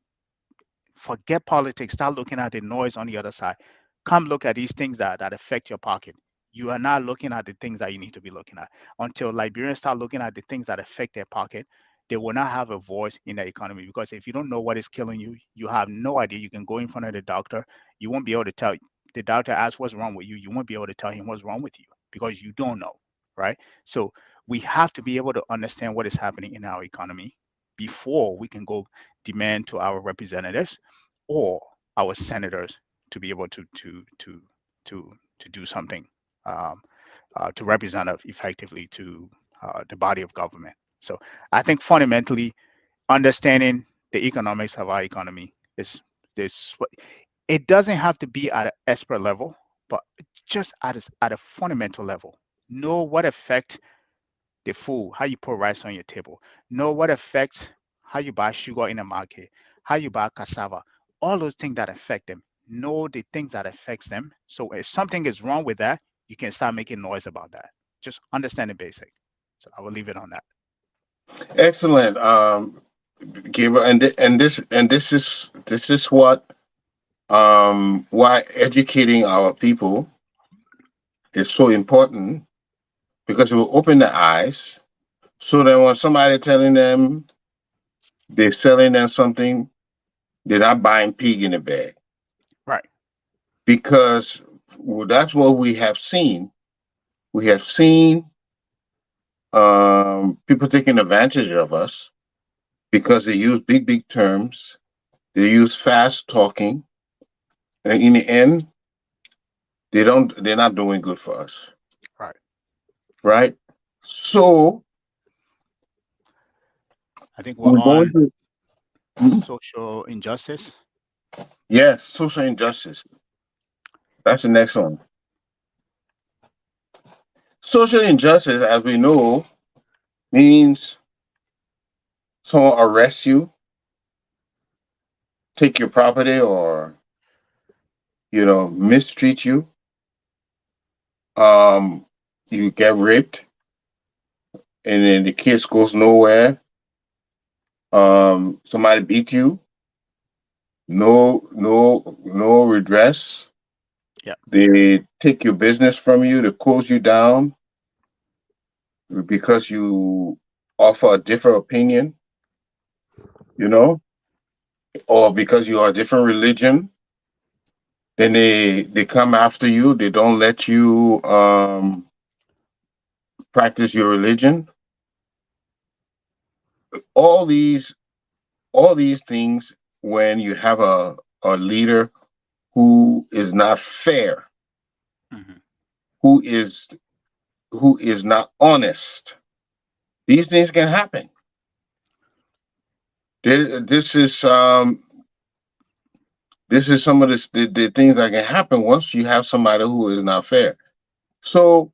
forget politics. Start looking at the noise on the other side. Come look at these things that affect your pocket. You are not looking at the things that you need to be looking at. Until Liberians start looking at the things that affect their pocket, they will not have a voice in the economy. Because if you don't know what is killing you, you have no idea. You can go in front of the doctor. You won't be able to tell. The doctor asks what's wrong with you. You won't be able to tell him what's wrong with you because you don't know, right? So we have to be able to understand what is happening in our economy before we can go demand to our representatives or our senators to be able to do something um, to represent us effectively to the body of government. So I think fundamentally understanding the economics of our economy is this. It doesn't have to be at an expert level, but just at a fundamental level. Know what effect the food, how you put rice on your table. Know what affects how you buy sugar in the market, how you buy cassava, all those things that affect them. Know the things that affects them. So if something is wrong with that, you can start making noise about that. Just understand the basic. So I will leave it on that. Excellent, Gabriel, and this is what why educating our people is so important, because it will open their eyes, so that when somebody telling them they're selling them something, they're not buying pig in a bag. Right. Because that's what we have seen. We have seen people taking advantage of us because they use big terms, they use fast talking, and in the end, they're not doing good for us, Right. right? So I think we're we're going on to. Mhm. social injustice. Yes, social injustice. That's the next one. Social injustice, as we know, means someone arrests you, take your property, or mistreat you. Um, you get raped, and then the case goes nowhere. Somebody beat you, no redress. Yeah. They take your business from you, they close you down because you offer a different opinion, you know, or because you are a different religion. Then they come after you. They don't let you practice your religion. All these all these things, when you have a leader who is not fair, Mhm. who is who is not honest, these things can happen. This is this is some of the things that can happen once you have somebody who is not fair. So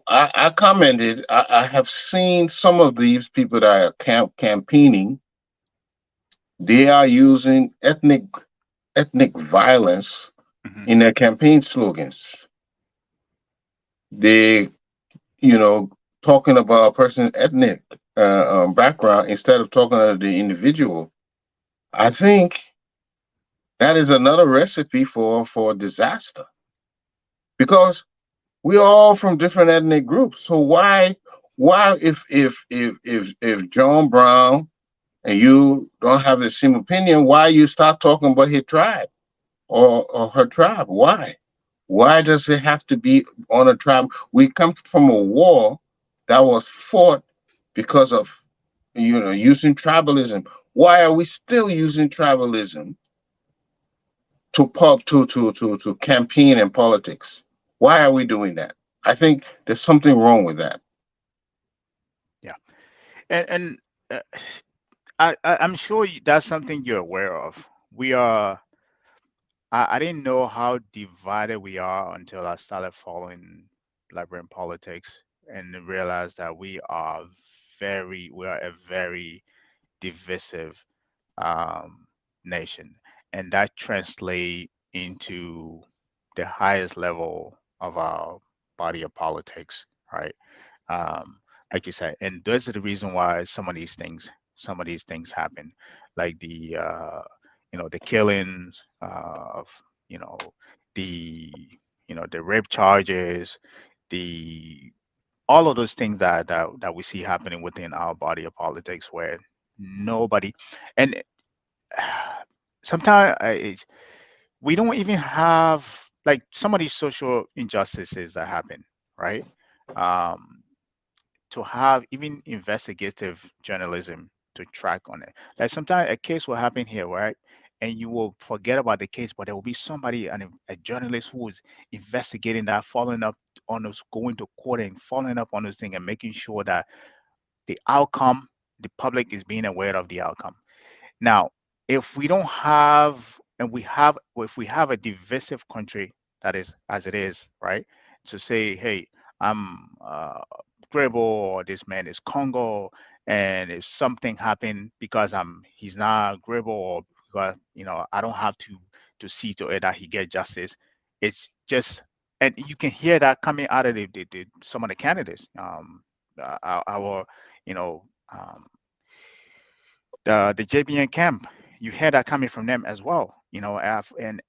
I, I commented. I have seen some of these people that are campaigning. They are using ethnic violence Mhm. in their campaign slogans. They, talking about a person's ethnic background instead of talking about the individual. I think that is another recipe for disaster because we're all from different ethnic groups. So why if John Brown and you don't have the same opinion, why you start talking about his tribe or her tribe? Why? Why does it have to be on a tribe? We come from a war that was fought because of using tribalism. Why are we still using tribalism to campaign and politics? Why are we doing that? I think there's something wrong with that. Yeah. And uh, I'm sure that's something you're aware of. We are. I didn't know how divided we are until I started following Liberian politics and realized that we are a very divisive um, nation, and that translate into the highest level of our body of politics, right? um, like you said, and those are the reason why some of these things happen, like the killings of, you know, the, the rape charges, the all of those things that we see happening within our body of politics, where nobody, and sometimes we don't even have like some of these social injustices that happen, right? Um, to have even investigative journalism to track on it. Like sometimes a case will happen here, right? And you will forget about the case, but there will be somebody, a journalist who is investigating that, following up on those, going to court and following up on those things and making sure that the outcome, the public is being aware of the outcome. Now, if we don't have, and we have, if we have a divisive country that is as it is, right? To say, hey, I'm Grebo or this man is Congo, and if something happened because he's not Grebo or because I don't have to see to it that he get justice. It's just, and you can hear that coming out of some of the candidates, our you know. Um, the JBN camp. You hear that coming from them as well. And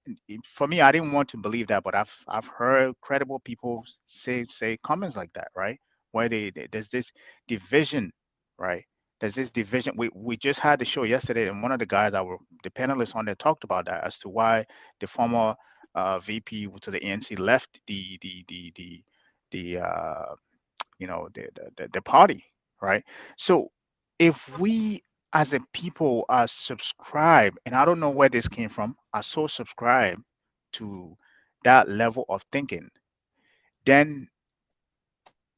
for me, I didn't want to believe that, but I've heard credible people say comments like that, right? Where there's this division, right? There's this division. We just had the show yesterday, and one of the guys that were the panelists on there talked about that as to why the former VP to the ANC left the the party, right? So if we as a people are subscribed, and I don't know where this came from, are so subscribed to that level of thinking, then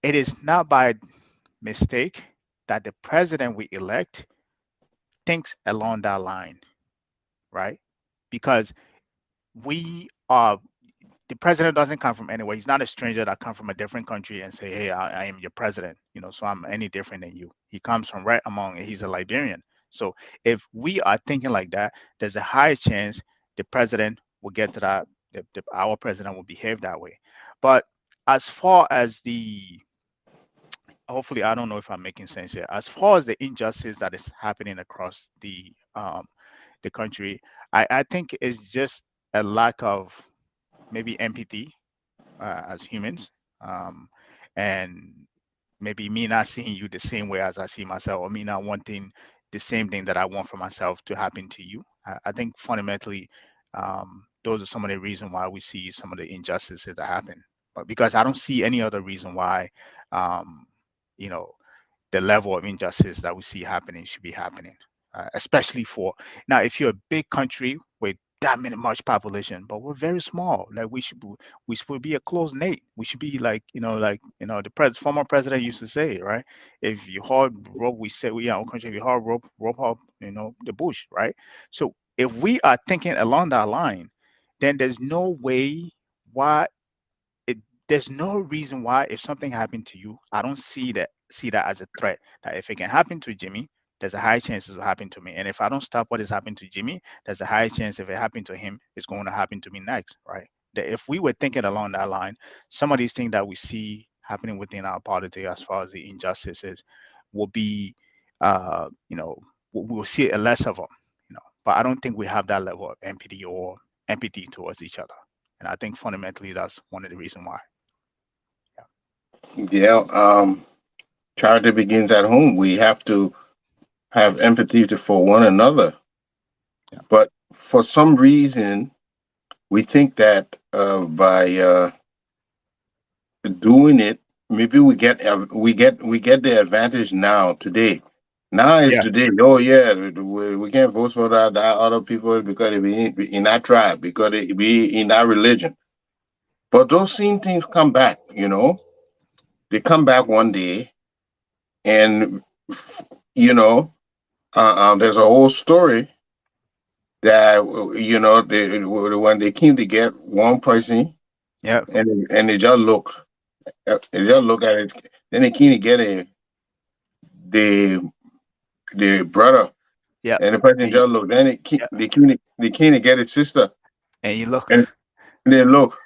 it is not by mistake that the president we elect thinks along that line, right? Because we are the president doesn't come from anywhere. He's not a stranger that come from a different country and say, "Hey, I am your president," so I'm any different than you. He comes from right among. He's a Liberian. So if we are thinking like that, there's a high chance the president will get to that. Our president will behave that way. But as far as hopefully, I don't know if I'm making sense here. As far as the injustice that is happening across the country, I think it's just a lack of maybe empathy as humans, um, and maybe me not seeing you the same way as I see myself, or me not wanting the same thing that I want for myself to happen to you. I think fundamentally, Those are some of the reasons why we see some of the injustices that happen. But because I don't see any other reason why, um, you know, the level of injustice that we see happening should be happening, especially for now. If you're a big country with that many much population, but we're very small, like we should be a close knit. We should be like the former president used to say, right? If you hard rope, we say we our country. If you hard rope up, the bush, right? So if we are thinking along that line, then there's no way why it there's no reason why if something happened to you, I don't see that as a threat. That if it can happen to Jimmy, there's a high chance it will happen to me. And if I don't stop what is happening to Jimmy, there's a high chance if it happened to him, it's going to happen to me next, right? That if we were thinking along that line, some of these things that we see happening within our politics as far as the injustices will be we'll see less of them, But I don't think we have that level of empathy or empathy towards each other. And I think fundamentally that's one of the reasons why. Yeah, charity begins at home. We have to have empathy for one another. Yeah. But for some reason, we think that by doing it, maybe we get the advantage now today. Now is Yeah. today. Oh yeah, we can't vote for that other people because it be in that tribe, because it be in that religion. But those same things come back. They come back one day, and you know, there's a whole story that when they came to get one person, Yeah. and they just look at it. Then they came to get the the brother, Yeah. and the person And you, just look. Then yeah. they came to get his sister, And you look, and they look.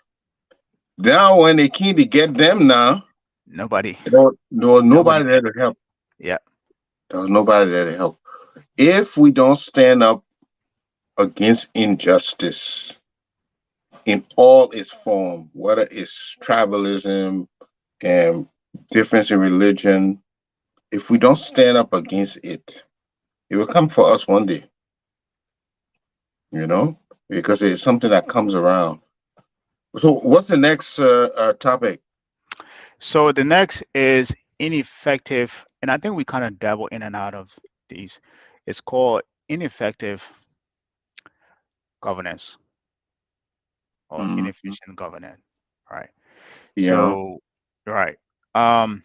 Now when they came to get them now, nobody, there was nobody. nobody there to help. Yeah. There was nobody there to help. If we don't stand up against injustice in all its form, whether it's tribalism and difference in religion, if we don't stand up against it, it will come for us one day, you know, because it's something that comes around. So, what's the next topic? So the next is ineffective, and I think we kind of dabble in and out of these. It's called ineffective governance or Mhm. inefficient governance, right? Yeah. So, right. Um,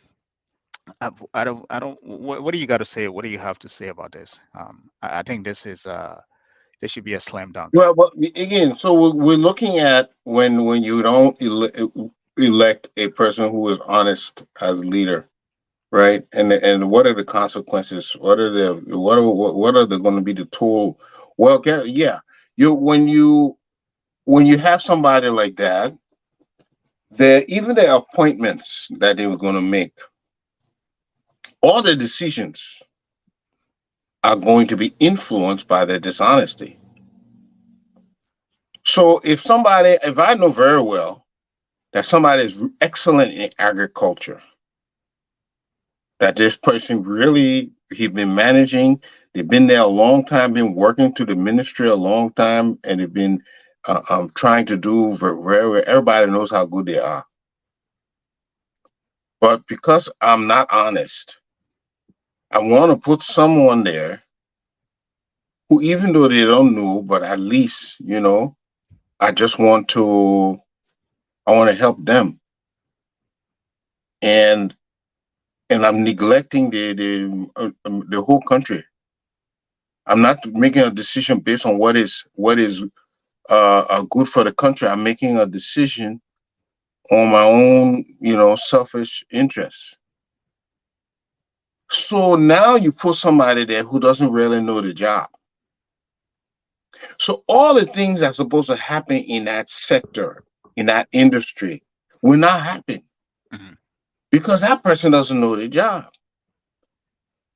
I don't. What do you got to say? What do you have to say about this? I think this should be a slam dunk. Well, but again, so we're looking at when you don't elect a person who is honest as leader, right? And what are the consequences? What are going to be the tool? Well, yeah, when you have somebody like that, even the appointments that they were going to make, all the decisions are going to be influenced by their dishonesty. So if I know very well that somebody is excellent in agriculture, that this person really he's been managing, they've been there a long time, been working to the ministry a long time, and they've been trying to do very, everybody knows how good they are. But because I'm not honest, I want to put someone there who, even though they don't know, but at least, I just I want to help them. And I'm neglecting the whole country. I'm not making a decision based on what is good for the country. I'm making a decision on my own, selfish interests. So now you put somebody there who doesn't really know the job. So all the things that are supposed to happen in that sector, in that industry, will not happen Mhm. because that person doesn't know the job.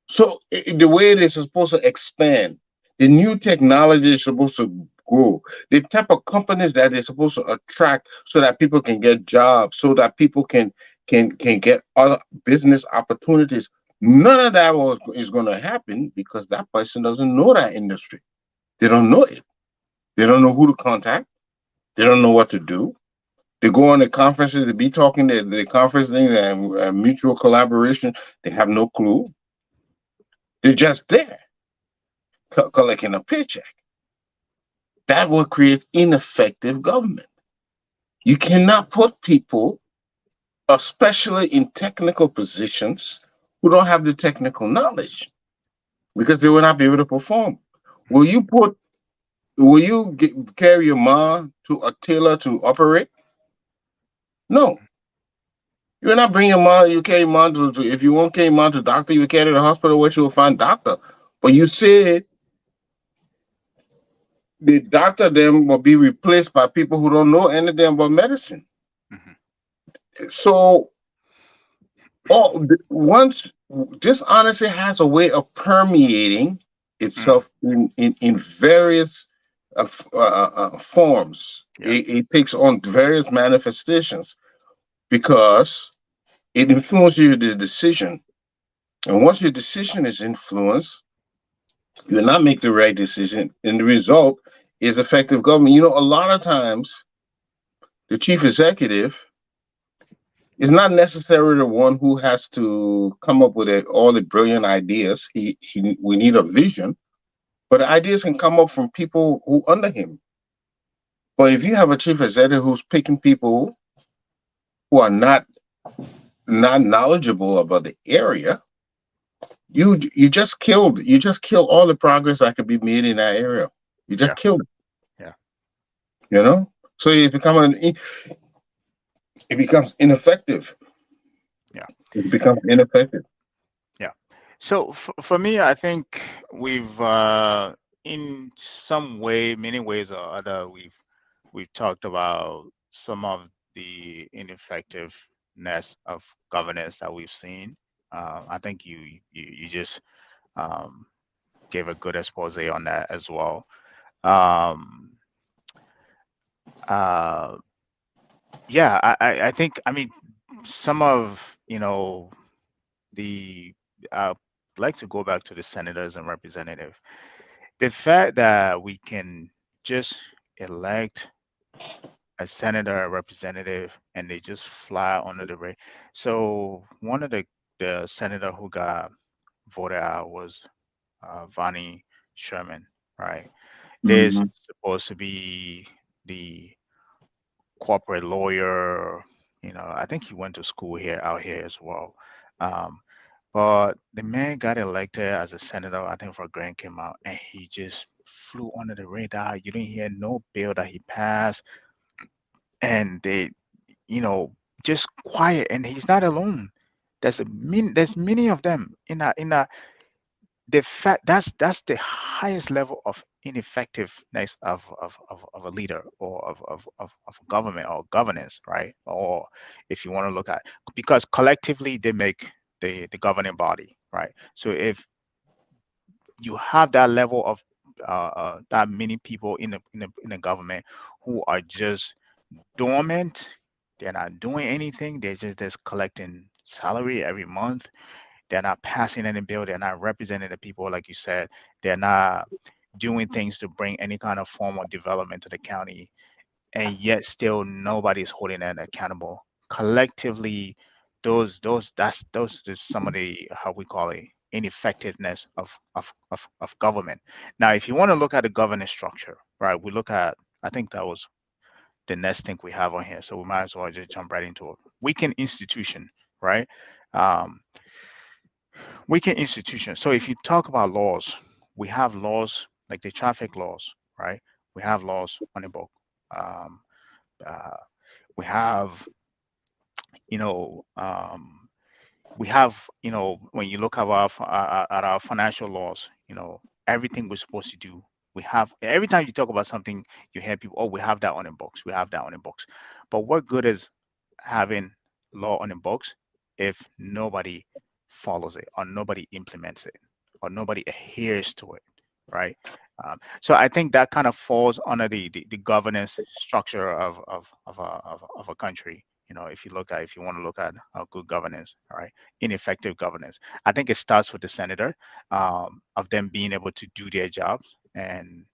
So the way it is supposed to expand, the new technology is supposed to grow, the type of companies that they're supposed to attract so that people can get jobs, so that people can get other business opportunities. None of that is going to happen because that person doesn't know that industry. They don't know it. They don't know who to contact. They don't know what to do. They go on the conferences, they be talking the conference things and mutual collaboration. They have no clue. They're just there collecting a paycheck. That will create ineffective government. You cannot put people, especially in technical positions, who don't have the technical knowledge because they will not be able to perform. Will you put? Will you carry your mom to a tailor to operate? No, you're not bringing mom. You carry mom if you won't carry mom to doctor, you carry to the hospital where she will find doctor. But you said the doctor then will be replaced by people who don't know anything about medicine. Mhm. So once dishonesty has a way of permeating Mm. itself in various forms. Yeah. It takes on various manifestations because it influences the decision. And once your decision is influenced, you will not make the right decision, and the result is effective government. You know, a lot of times the chief executive is not necessarily the one who has to come up with all the brilliant ideas. We need a vision, but the ideas can come up from people who under him. But if you have a chief executive who's picking people who are not knowledgeable about the area, you just killed all the progress that could be made in that area. You just Yeah. killed it, Yeah. you know. So it becomes ineffective. Yeah. It becomes ineffective. Yeah. So for me, I think we've in some way, many ways or other, we've talked about some of the ineffectiveness of governance that we've seen. I think you just um, gave a good expose on that as well. Um, uh, yeah, I think I mean some of the I'd like to go back to the senators and representative. The fact that we can just elect a senator, a representative, and they just fly under the radar. So one of the senator who got voted out was Vonnie Sherman, right? There's Hmm. supposed to be the corporate lawyer. I think he went to school here out here as well. Um, but the man got elected as a senator, I think for Grant came out, and he just flew under the radar. You didn't hear no bill that he passed, and they, you know, just quiet. And he's not alone. There's many of them in a the fact that's the highest level of ineffectiveness of a leader or of government or governance, right? Or if you want to look at, because collectively they make the governing body, right? So if you have that level of that many people in the government who are just dormant, they're not doing anything, they're just collecting salary every month, they're not passing any bill. They're not representing the people, like you said. They're not doing things to bring any kind of form of development to the county, and yet still nobody's holding them accountable. Collectively, those is some of the, how we call it, ineffectiveness of government. Now, if you want to look at the governance structure, right? We look at, I think that was the next thing we have on here, so we might as well just jump right into it. Weakened institution, right? Um, Weakened institutions. So if you talk about laws, we have laws like the traffic laws, right? We have laws on the book. Um, uh, we have, you know, um, we have, when you look at our financial laws, everything we're supposed to do. We have every time you talk about something, you hear people, oh, we have that on the books. We have that on the books. But what good is having law on the books if nobody follows it or nobody implements it or nobody adheres to it, right? So I think that kind of falls under the governance structure of a country. If you want to look at good governance, all right, ineffective governance, I think it starts with the senator, of them being able to do their jobs, and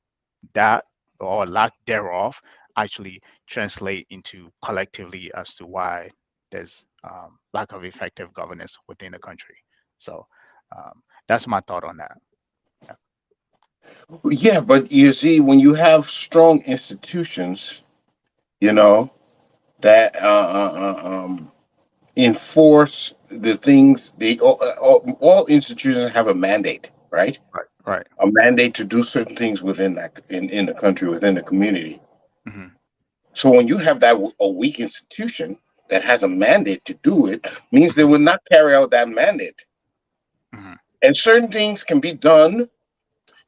that or lack thereof actually translate into collectively as to why there's lack of effective governance within the country. So that's my thought on that. Yeah. Yeah, but you see, when you have strong institutions, you know, that enforce the things, all institutions have a mandate, right? Right. Right. A mandate to do certain things within in the country, within the community. Hmm. So when you have a weak institution that has a mandate to do it, means they Hmm. will not carry out that mandate. Hmm. And certain things can be done.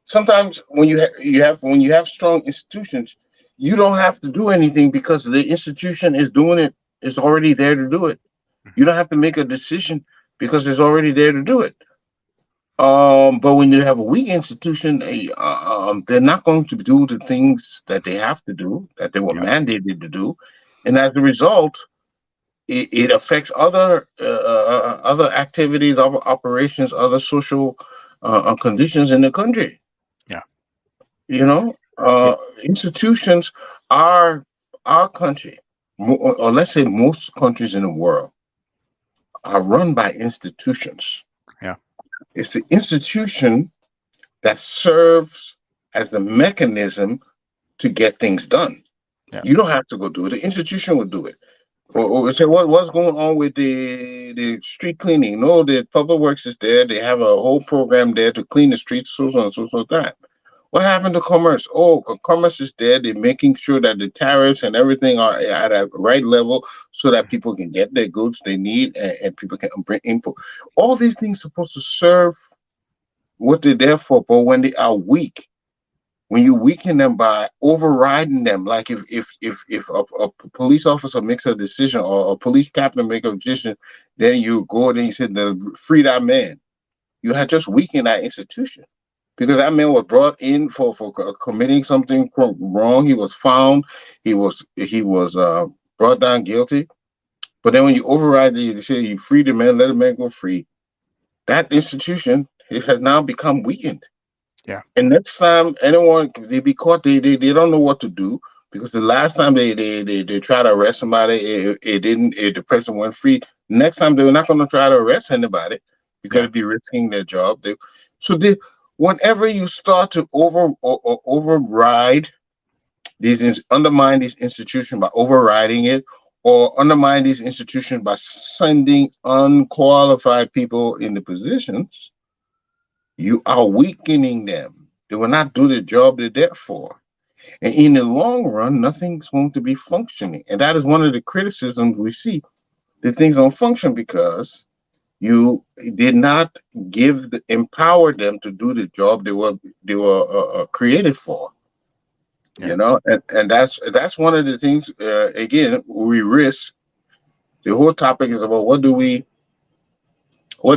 Sometimes when you have strong institutions, you don't have to do anything because the institution is doing it. It's already there to do it. You Hmm. don't have to make a decision because it's already there to do it. But when you have a weak institution, they're not going to do the things that they have to do, that they were Yeah. mandated to do, and as a result, it affects other activities, other operations, other social conditions in the country. Yeah. You know, Yeah. institutions are our country, or let's say most countries in the world, are run by institutions. Yeah. It's the institution that serves as the mechanism to get things done. Yeah. You don't have to go do it. The institution will do it. Or say what's going on with the street cleaning? No, the public works is there. They have a whole program there to clean the streets, so on, so that. What happened to commerce? Oh, commerce is there. They're making sure that the tariffs and everything are at a right level so that Mhm. people can get their goods they need and people can bring input. All these things supposed to serve what they're there for, but when they are weak, when you weaken them by overriding them, like if a police officer makes a decision or a police captain make a decision, then you go and you say, free that man. You had just weakened that institution because that man was brought in for committing something wrong. He was found. He was brought down guilty. But then when you override it, you say you free the man, let the man go free. That institution, it has now become weakened. Yeah. And next time anyone they be caught, they don't know what to do because the last time they try to arrest somebody, it didn't. The person went free. Next time they're not going to try to arrest anybody because Yeah. it'd be risking their job. Whenever you start to or override undermine these institutions by overriding it, or undermine these institutions by sending unqualified people in the positions, you are weakening them. They will not do the job they're there for. And in the long run, nothing's going to be functioning. And that is one of the criticisms we see that things don't function because you did not empower them to do the job they were created for. Yeah. And that's one of the things. Again, we risk. The whole topic is about what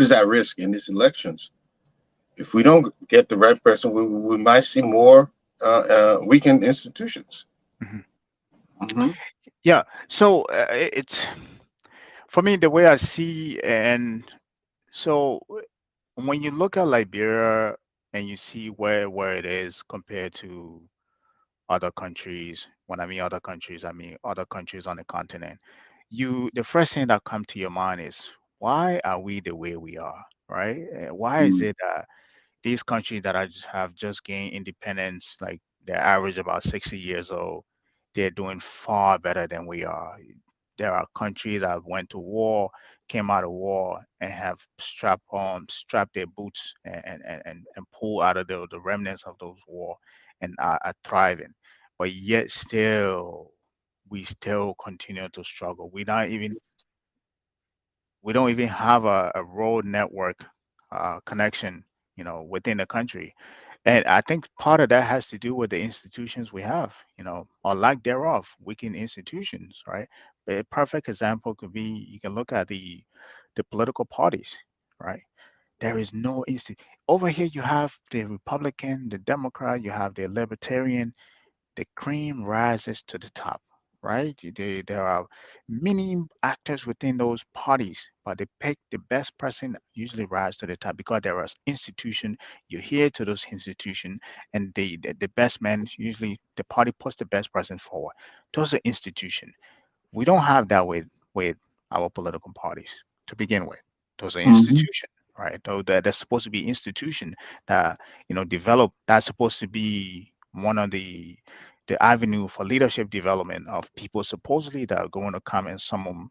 is at risk in these elections. If we don't get the right person, we might see more weakened institutions. Mhm. Hmm. Yeah. So it's for me the way I see, and so when you look at Liberia and you see where it is compared to other countries, when I mean other countries, I mean other countries on the continent, the first thing that come to your mind is why are we the way we are, right? Why is it that these countries that have just gained independence, like they're average about 60 years old, they're doing far better than we are. There are countries that went to war, came out of war, and have strapped their boots and pull out of the remnants of those war and are thriving. But yet still, we still continue to struggle. We don't even have a road network connection, within the country. And I think part of that has to do with the institutions we have, or lack thereof, weakened institutions, right? A perfect example could be you can look at the political parties, right? There is no over here. You have the Republican, the Democrat, you have the Libertarian. The cream rises to the top, right? There are many actors within those parties, but they pick the best person usually rise to the top because there are institution. You hear to those institution, and the best man usually the party puts the best person forward. Those are institution. We don't have that with our political parties to begin with. Those are Mhm. institution, right? Though they're supposed to be institution that develop. That's supposed to be one of the avenue for leadership development of people supposedly that are going to come and some of 'em,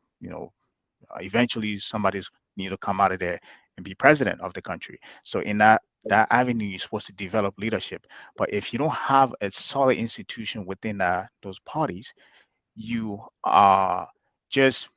eventually somebody's need to come out of there and be president of the country. So in that avenue, you're supposed to develop leadership. But if you don't have a solid institution within those parties, you are just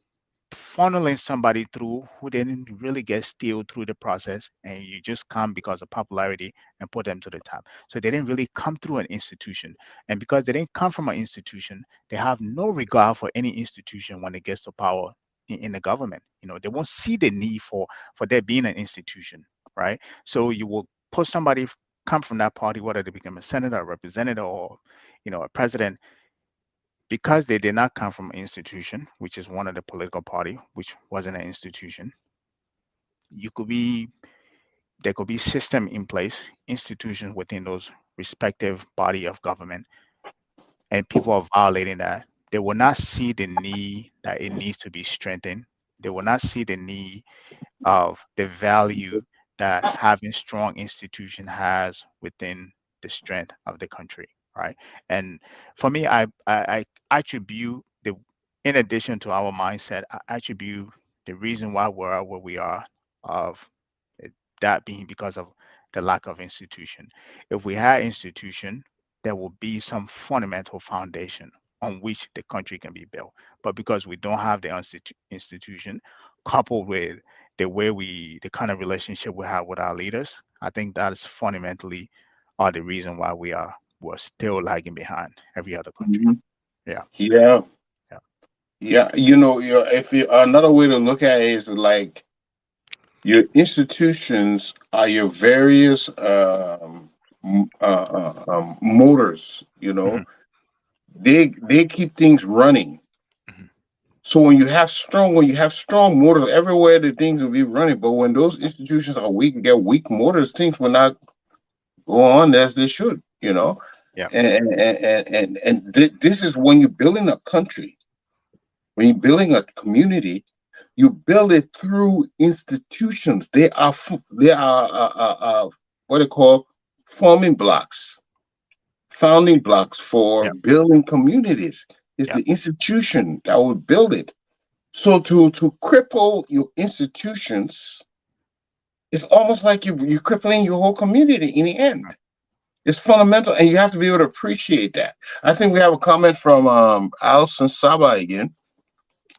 funneling somebody through who didn't really get steered through the process, and you just come because of popularity and put them to the top. So they didn't really come through an institution, and because they didn't come from an institution, they have no regard for any institution when it gets to power in the government. They won't see the need for there being an institution, right? So you will put somebody come from that party, whether they become a senator, a representative, or a president, because they did not come from an institution, which is one of the political party, which wasn't an institution. You could be There could be system in place, institutions within those respective body of government, and people are violating that. They will not see the need that it needs to be strengthened. They will not see the need of the value that having strong institution has within the strength of the country, right? And for me, I attribute the in addition to our mindset, I attribute the reason why we're where we are of it- that being because of the lack of institution. If we had institution, there will be some fundamental foundation on which the country can be built. But because we don't have the institution, coupled with the kind of relationship we have with our leaders, I think that is fundamentally are the reason why we're still lagging behind every other country. Mhm. Yeah, Yeah. yeah. Yeah. If you another way to look at it is like your institutions are your various motors. Hmm. They keep things running. Hmm. So when you have strong motors everywhere, the things will be running. But when those institutions are weak and get weak motors, things will not go on as they should. Yeah, And this is when you're building a country, when you're building a community, you build it through institutions. They are what they call forming blocks, founding blocks for yeah, building communities. It's yeah, the institution that will build it. So to cripple your institutions, it's almost like you're crippling your whole community in the end. It's fundamental, and you have to be able to appreciate that. I think we have a comment from Alison Saba again.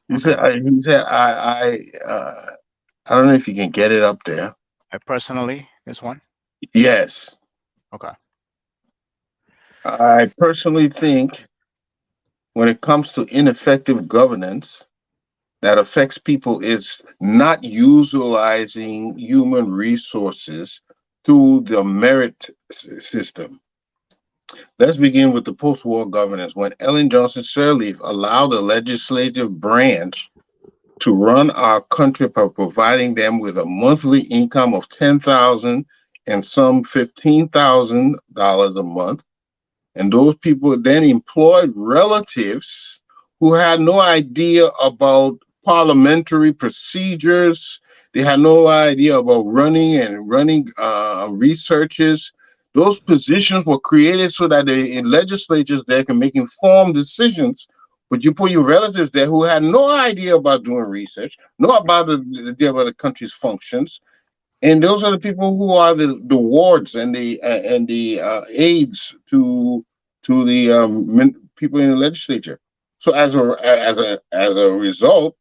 He okay. said, I don't know if you can get it up there. I personally, this one, Yes, okay. I personally think when it comes to ineffective governance that affects people is not utilizing human resources through the merit system. Let's begin with the post-war governance. When Ellen Johnson Sirleaf allowed the legislative branch to run our country by providing them with a monthly income of 10,000 and some $15,000 a month, and those people then employed relatives who had no idea about parliamentary procedures. They had no idea about running researches. Those positions were created so that in legislatures they can make informed decisions. But you put your relatives there who had no idea about doing research, no about the idea about the country's functions, and those are the people who are the wards and the aides to the people in the legislature. So as a result,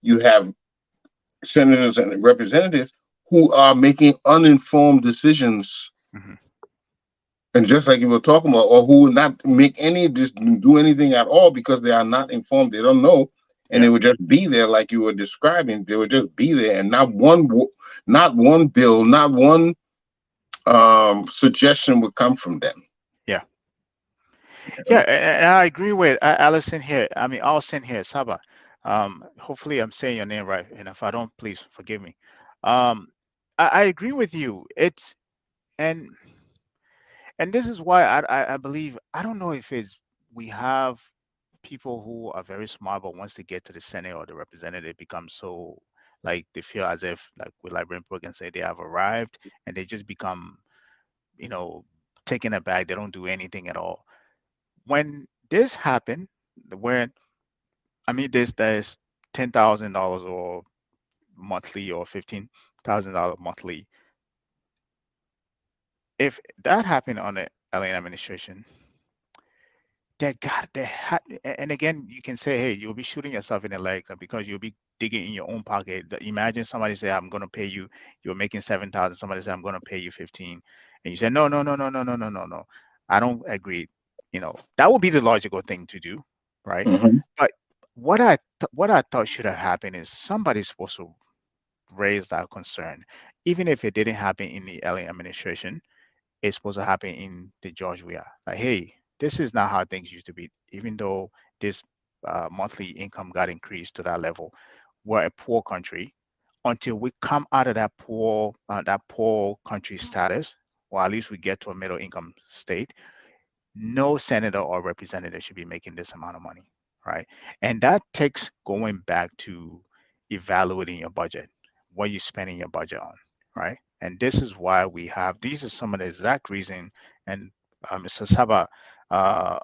you have senators and representatives who are making uninformed decisions, Hmm. and just like you were talking about, or who will not make any do anything at all because they are not informed, they don't know, and Yeah, they would just be there like you were describing. They would just be there, and not one bill, not one suggestion would come from them. yeah. Yeah, and I agree with Allison here. I mean, Allison here, Saba. Hopefully, I'm saying your name right, and if I don't, please forgive me. Um, I agree with you. It's and and this is why I believe I don't know if it's we have people who are very smart, but once they get to the Senate or the representative, become so like they feel as if like with Liberian programs say they have arrived, and they just become you know taken aback. They don't do anything at all. When this happened, when I mean there's $10,000 or monthly or $15,000 monthly. If that happened on the alien administration, and again, you can say, hey, you'll be shooting yourself in the leg because you'll be digging in your own pocket. Imagine somebody say, I'm going to pay you, you're making 7,000. Somebody say, I'm going to pay you 15. And you say, no, no, no, no, no, no, no, no, no. I don't agree. That would be the logical thing to do, right? Mhm. But what I thought should have happened is somebody's supposed to raise that concern, even if it didn't happen in the alien administration is supposed to happen in the George we are. Like, hey, this is not how things used to be. Even though this monthly income got increased to that level, we're a poor country. Until we come out of that poor country status, or at least we get to a middle income state, no senator or representative should be making this amount of money, right? And that takes going back to evaluating your budget, what you're spending your budget on, right? And this is why these are some of the exact reason. And Mr. Saba, uh,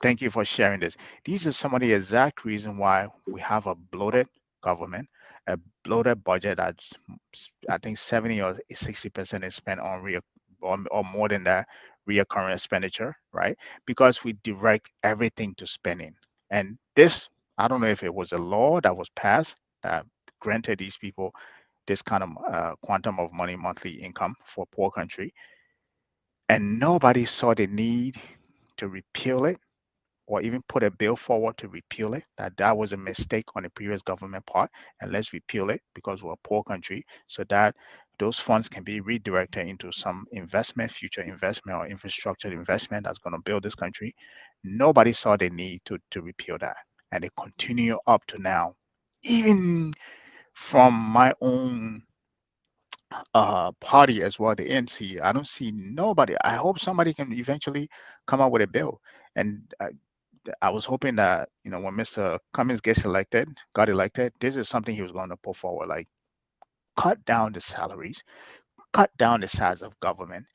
thank you for sharing this. These are some of the exact reason why we have a bloated government, a bloated budget that's I think 70 or 60% is spent on or more than that reoccurring expenditure, right? Because we direct everything to spending. And this, I don't know if it was a law that was passed that granted these people this kind of quantum of money monthly income for a poor country, and nobody saw the need to repeal it or even put a bill forward to repeal it, that was a mistake on the previous government part, and let's repeal it because we're a poor country, so that those funds can be redirected into some investment, future investment or infrastructure investment that's going to build this country. Nobody saw the need to repeal that, and they continue up to now. Even from my own party as well, the NC, I don't see nobody. I hope somebody can eventually come up with a bill. And I was hoping that when Mr. Cummings got elected, this is something he was going to put forward, like cut down the salaries, cut down the size of government,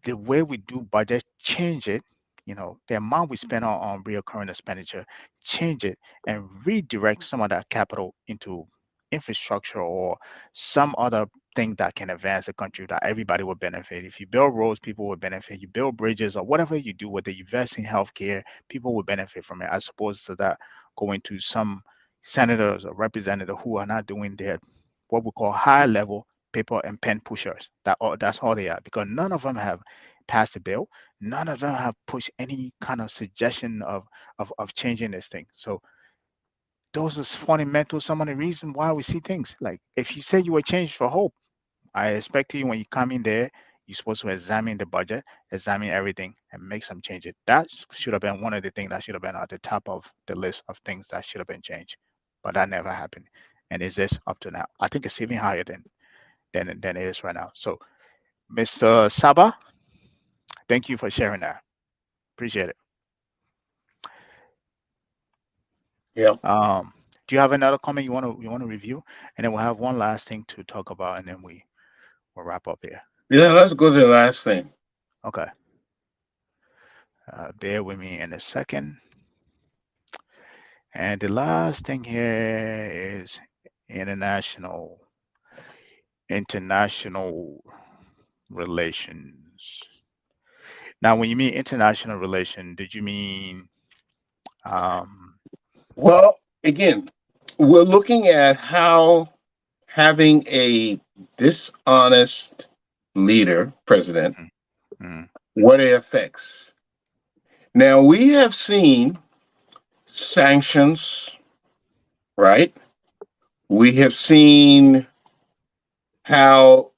the way we do budget, change it. The amount we spend on recurring expenditure, change it and redirect some of that capital into infrastructure or some other thing that can advance the country that everybody will benefit. If you build roads, people will benefit. You build bridges or whatever you do, whether you invest in healthcare, people will benefit from it, as opposed to that going to some senators or representatives who are not doing their what we call high level paper and pen pushers. That's all they are, because none of them have passed a bill. None of them have pushed any kind of suggestion of changing this thing. So those are fundamental some of the reason why we see things. Like if you say you were changed for hope, I expect you when you come in there, you're supposed to examine the budget, examine everything, and make some changes. That should have been one of the things that should have been at the top of the list of things that should have been changed. But that never happened. And it's just up to now. I think it's even higher than it is right now. So Mr. Saba, thank you for sharing that. Appreciate it. Yeah. Do you have another comment you want to review, and then we'll have one last thing to talk about, and then we'll wrap up here. Yeah, let's go to the last thing. Okay. Bear with me in a second. And the last thing here is international relations. Now, when you mean international relation, did you mean um, Well, again, we're looking at how having a dishonest leader, president, mm, mm, what it affects. Now, we have seen sanctions, right? We have seen how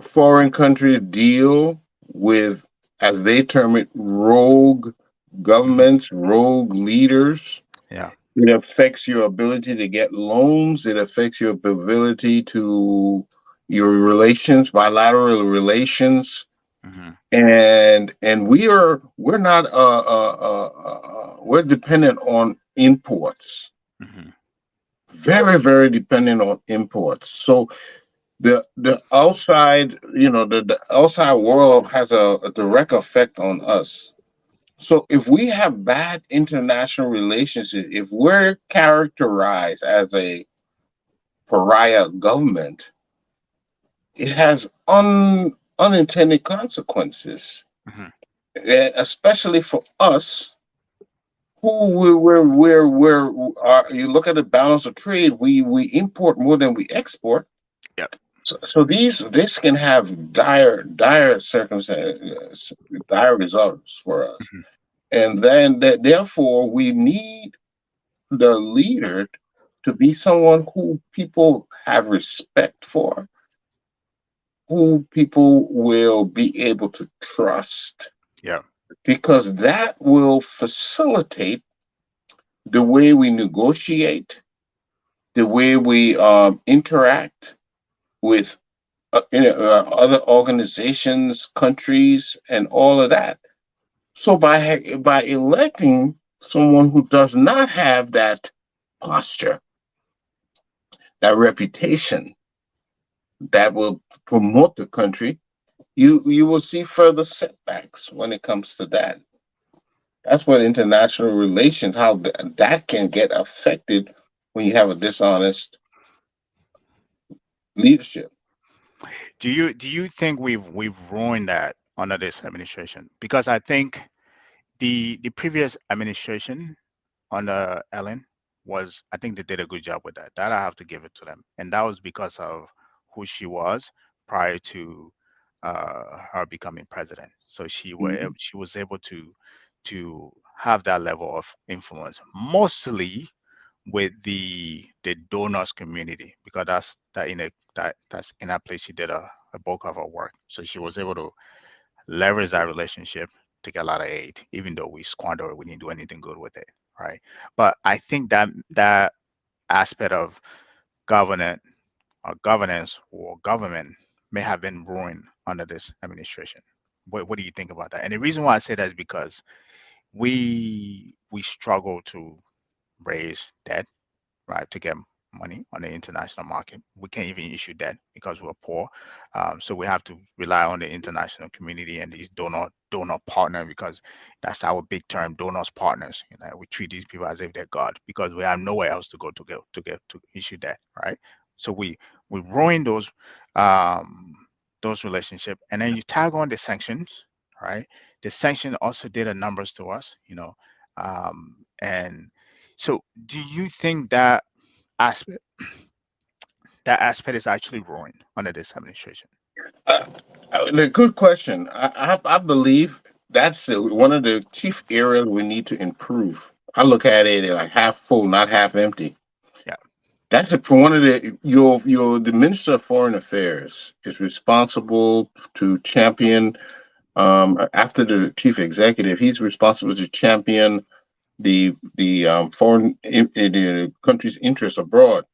foreign countries deal with as they term it, rogue Mhm. governments, rogue leaders. Yeah. It affects your ability to get loans. It affects your ability to your relations, bilateral relations, Mhm. and we're not we're dependent on imports, Mhm. very dependent on imports. So the outside, the outside world has a direct effect on us. So if we have bad international relationships, if we're characterized as a pariah government, it has unintended consequences, Mhm. especially for us who you look at the balance of trade, we import more than we export. Yep. So this can have dire circumstances, dire results for us. Mhm. And then therefore we need the leader to be someone who people have respect for, who people will be able to trust, Yeah. because that will facilitate the way we negotiate, the way we interact with other organizations, countries, and all of that. So by electing someone who does not have that posture, that reputation that will promote the country, you will see further setbacks when it comes to that. That's what international relations, how that can get affected when you have a dishonest leadership. Do you think we've ruined that under this administration? Because I think the previous administration under Ellen was, I think they did a good job with that. That I have to give it to them, and that was because of who she was prior to her becoming president. So Mhm. she was able to have that level of influence, mostly with the donors community, because that's in that place she did a bulk of her work. So she was able to leverage that relationship to get a lot of aid, even though we squander it, we didn't do anything good with it, right? But I think that aspect of governance governance or government may have been ruined under this administration. What do you think about that? And the reason why I say that is because we struggle to raise debt, right, to get money on the international market. We can't even issue debt because we're poor. So we have to rely on the international community and these donor partner, because that's our big term, donors partners. We treat these people as if they're God because we have nowhere else to go to issue debt, right? So we ruin those relationships, and then you tag on the sanctions, right? The sanction also did a numbers to us, and so, do you think aspect that aspect is actually ruined under this administration? Uh, a good question. I believe that's one of the chief areas we need to improve. I look at it like half full, not half empty. Yeah. That's for one of the Minister of Foreign Affairs is responsible to champion, after the chief executive, he's responsible to champion the the country's interest abroad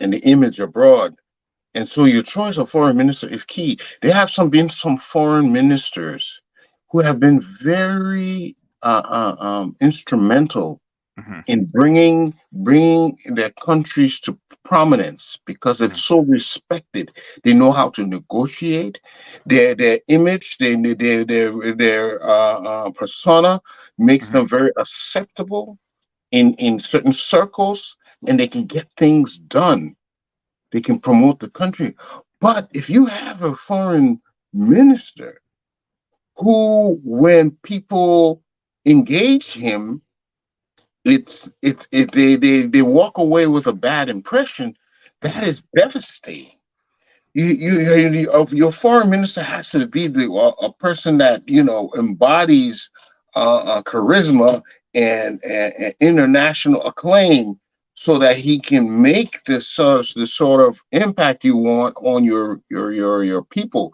and the image abroad. And so your choice of foreign minister is key. There have been some foreign ministers who have been very instrumental Hmm. in bringing their countries to prominence because it's Hmm. so respected. They know how to negotiate. Their image, their persona makes Hmm. them very acceptable in certain circles, and they can get things done. They can promote the country. But if you have a foreign minister who, when people engage him, they walk away with a bad impression, that Hmm. is devastating. Of your foreign minister has to be a person that embodies charisma and international acclaim, so that he can make the sort of impact you want on your people.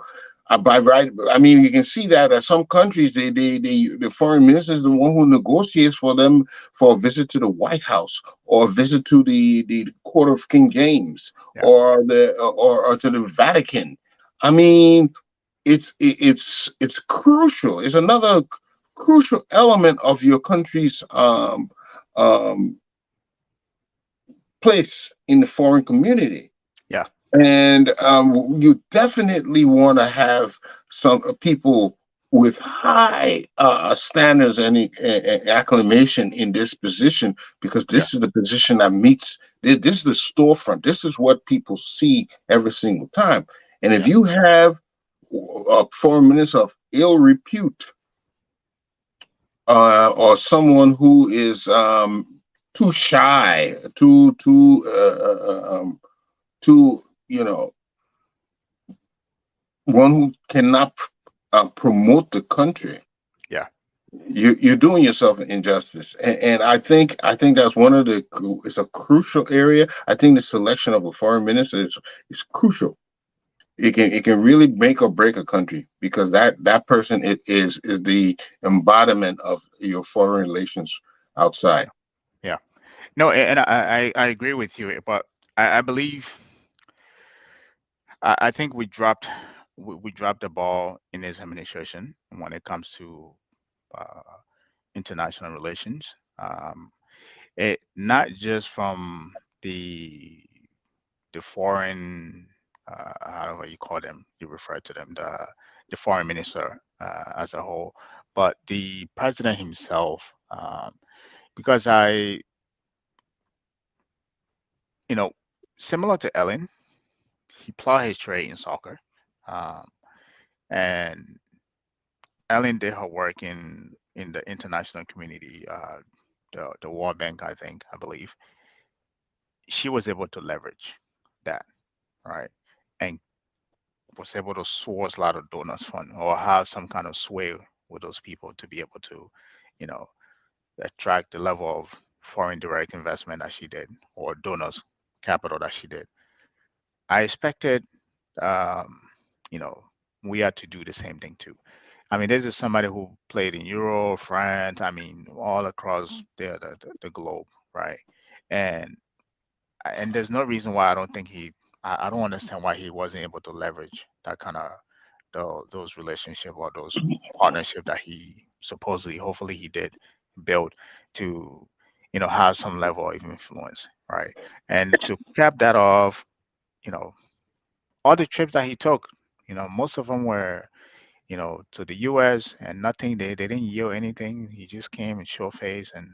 By right, I mean you can see that some countries, the foreign minister is the one who negotiates for them for a visit to the White House or a visit to the Court of King James Yeah. or to the Vatican. I mean, it's crucial. It's another crucial element of your country's um, place in the foreign community. Yeah. And you definitely want to have some people with high standards and acclamation in this position, because Yeah. this is the position that meets, this is the storefront. This is what people see every single time. And if Yeah. you have foreign minister of ill repute, or someone who is too shy, too, one who cannot promote the country, Yeah. you're doing yourself an injustice. And I think that's it's a crucial area. I think the selection of a foreign minister is crucial. It can really make or break a country, because that person is the embodiment of your foreign relations outside. Yeah. No, and I agree with you, but I believe I think we dropped the ball in this administration when it comes to uh, international relations. It not just from the foreign, how do you call them? You refer to them, the foreign minister as a whole, but the president himself. Because you know, similar to Ellen, he plied his trade in soccer, um, and Ellen did her work in the international community, the World Bank, I believe. She was able to leverage that, right, and was able to source a lot of donors fund or have some kind of sway with those people to be able to, you know, attract the level of foreign direct investment that she did or donors capital that she did. I expected, um, you know, we had to do the same thing too. I mean, this is somebody who played in Euro, France, I mean, all across the globe, right? And and there's no reason why I don't think I don't understand why he wasn't able to leverage that kind of those relationship or those partnership that he supposedly, hopefully he did build to, have some level of influence, right? And to cap that off, you know, all the trips that he took, most of them were, to the US and nothing, they didn't yield anything. He just came and show face. And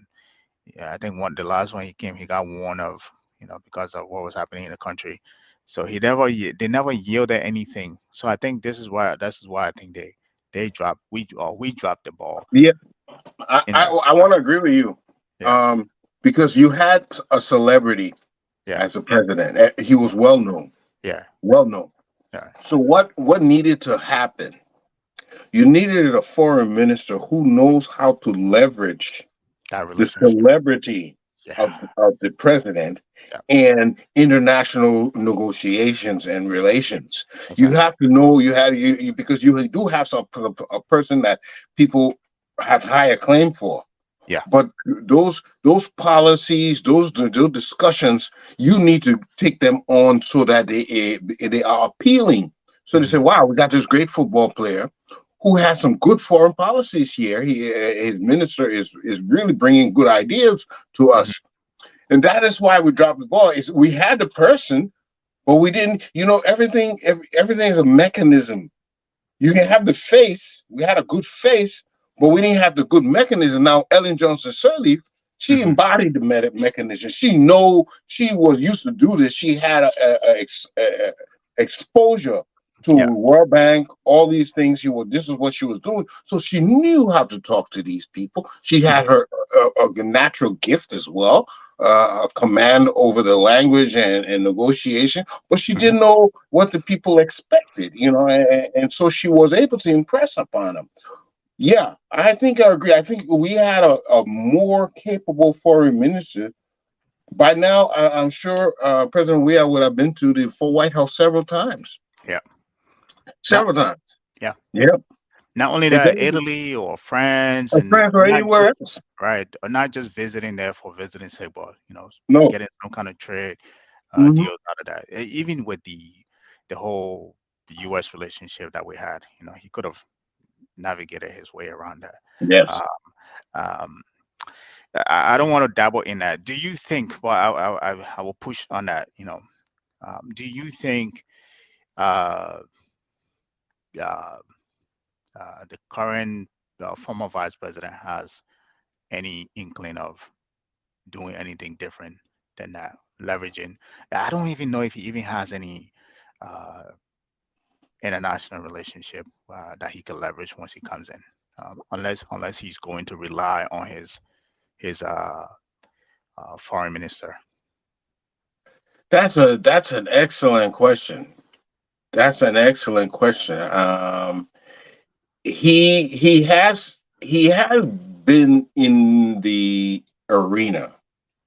yeah, I think the last one he came, he got warned of, because of what was happening in the country. So they never yielded anything. So I think this is why I think we dropped the ball Yeah, I in I, that I want time. to agree with you, Yeah, um, because you had a celebrity yeah, as a president. He was well known, yeah, well known. yeah. So what needed to happen? You needed a foreign minister who knows how to leverage That the relationship. celebrity Yeah, of the president yeah, and international negotiations and relations. You exactly. have to know because you do have a person that people have high acclaim for. Yeah. But those policies, those discussions, you need to take them on so that they are appealing. So they say, Hmm. "Wow, we got this great football player who has some good foreign policies here. His minister is really bringing good ideas to Hmm. us." And that is why we dropped the ball. Is we had the person, but we didn't. Everything is a mechanism. You can have the face. We had a good face, but we didn't have the good mechanism. Now, Ellen Johnson Sirleaf, she Hmm. embodied the mechanism. She was used to do this. She had a exposure to Yeah. World Bank, all these things. This is what she was doing. So she knew how to talk to these people. She had Hmm. her a natural gift as well, a command over the language and negotiation, but she Hmm. didn't know what the people expected, and so she was able to impress upon them. Yeah, I think I agree. I think we had a more capable foreign minister. By now, I'm sure President Weah would have been to the full White House several times. Yeah. Now, Several times. Yeah. Yep. Not only It that, doesn't Italy or France, a and France or not anywhere just else. right, or not just visiting there for visiting sake, but No. getting some kind of trade Hmm. deals out of that. Even with the whole U.S. relationship that we had, he could have navigated his way around that. Yes. Uh, um, I don't want to dabble in that. Do you think? Well, I will push on that. Do you think uh, uh, the current former vice president has any inkling of doing anything different than that, leveraging? I don't even know if he even has any uh, international relationship that he can leverage once he comes in, unless he's going to rely on his foreign minister. That's an excellent question. That's an excellent question. He has been in the arena.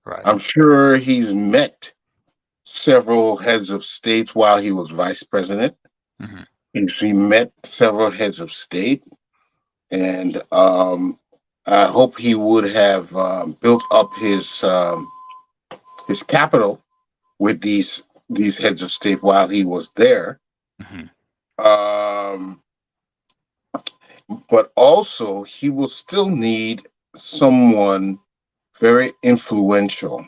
Right. I'm sure he's met several heads of states while he was vice president. Hmm. He met several heads of state, and I hope he would have built up his capital with these heads of state while he was there. Hmm. Um, but also, he will still need someone very influential,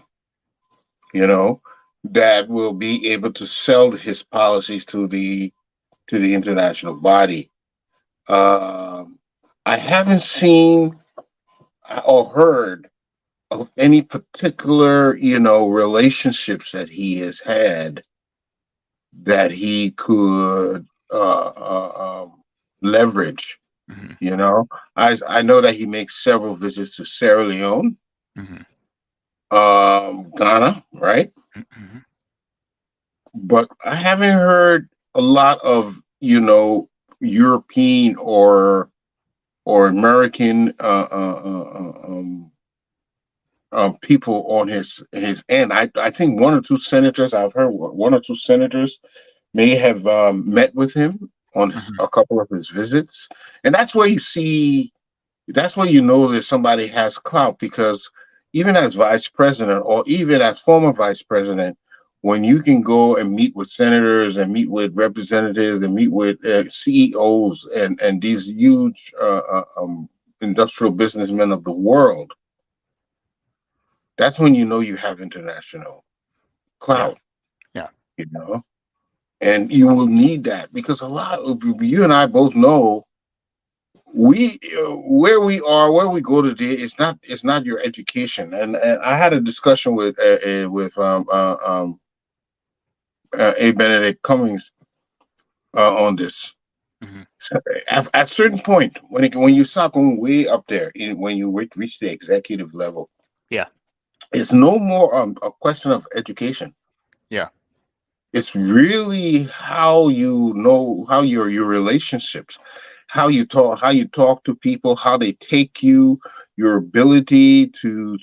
you know, that will be able to sell his policies to the international body. Um, I haven't seen or heard of any particular, relationships that he has had that he could leverage. Hmm. You know, I know that he makes several visits to Sierra Leone, Hmm. Ghana, right? Hmm. But I haven't heard a lot of European or American people on his end. I think one or two senators I've heard one or two senators may have met with him on Hmm. a couple of his visits, and that's where you see that's where you know that somebody has clout because even as vice president or even as former vice president, when you can go and meet with senators and meet with representatives and meet with CEOs and these huge industrial businessmen of the world, that's when you know you have international Yeah. clout, Yeah. you know, and you will need that because a lot of you and I both know we where we go today it's not your education and I had a discussion with A Benedict Cummings on this. Hmm. So, at certain point when you start going way up there when you reach the executive level, Yeah. it's no more a question of education. Yeah. It's really how how your relationships, how you talk to people, how they take you, your ability to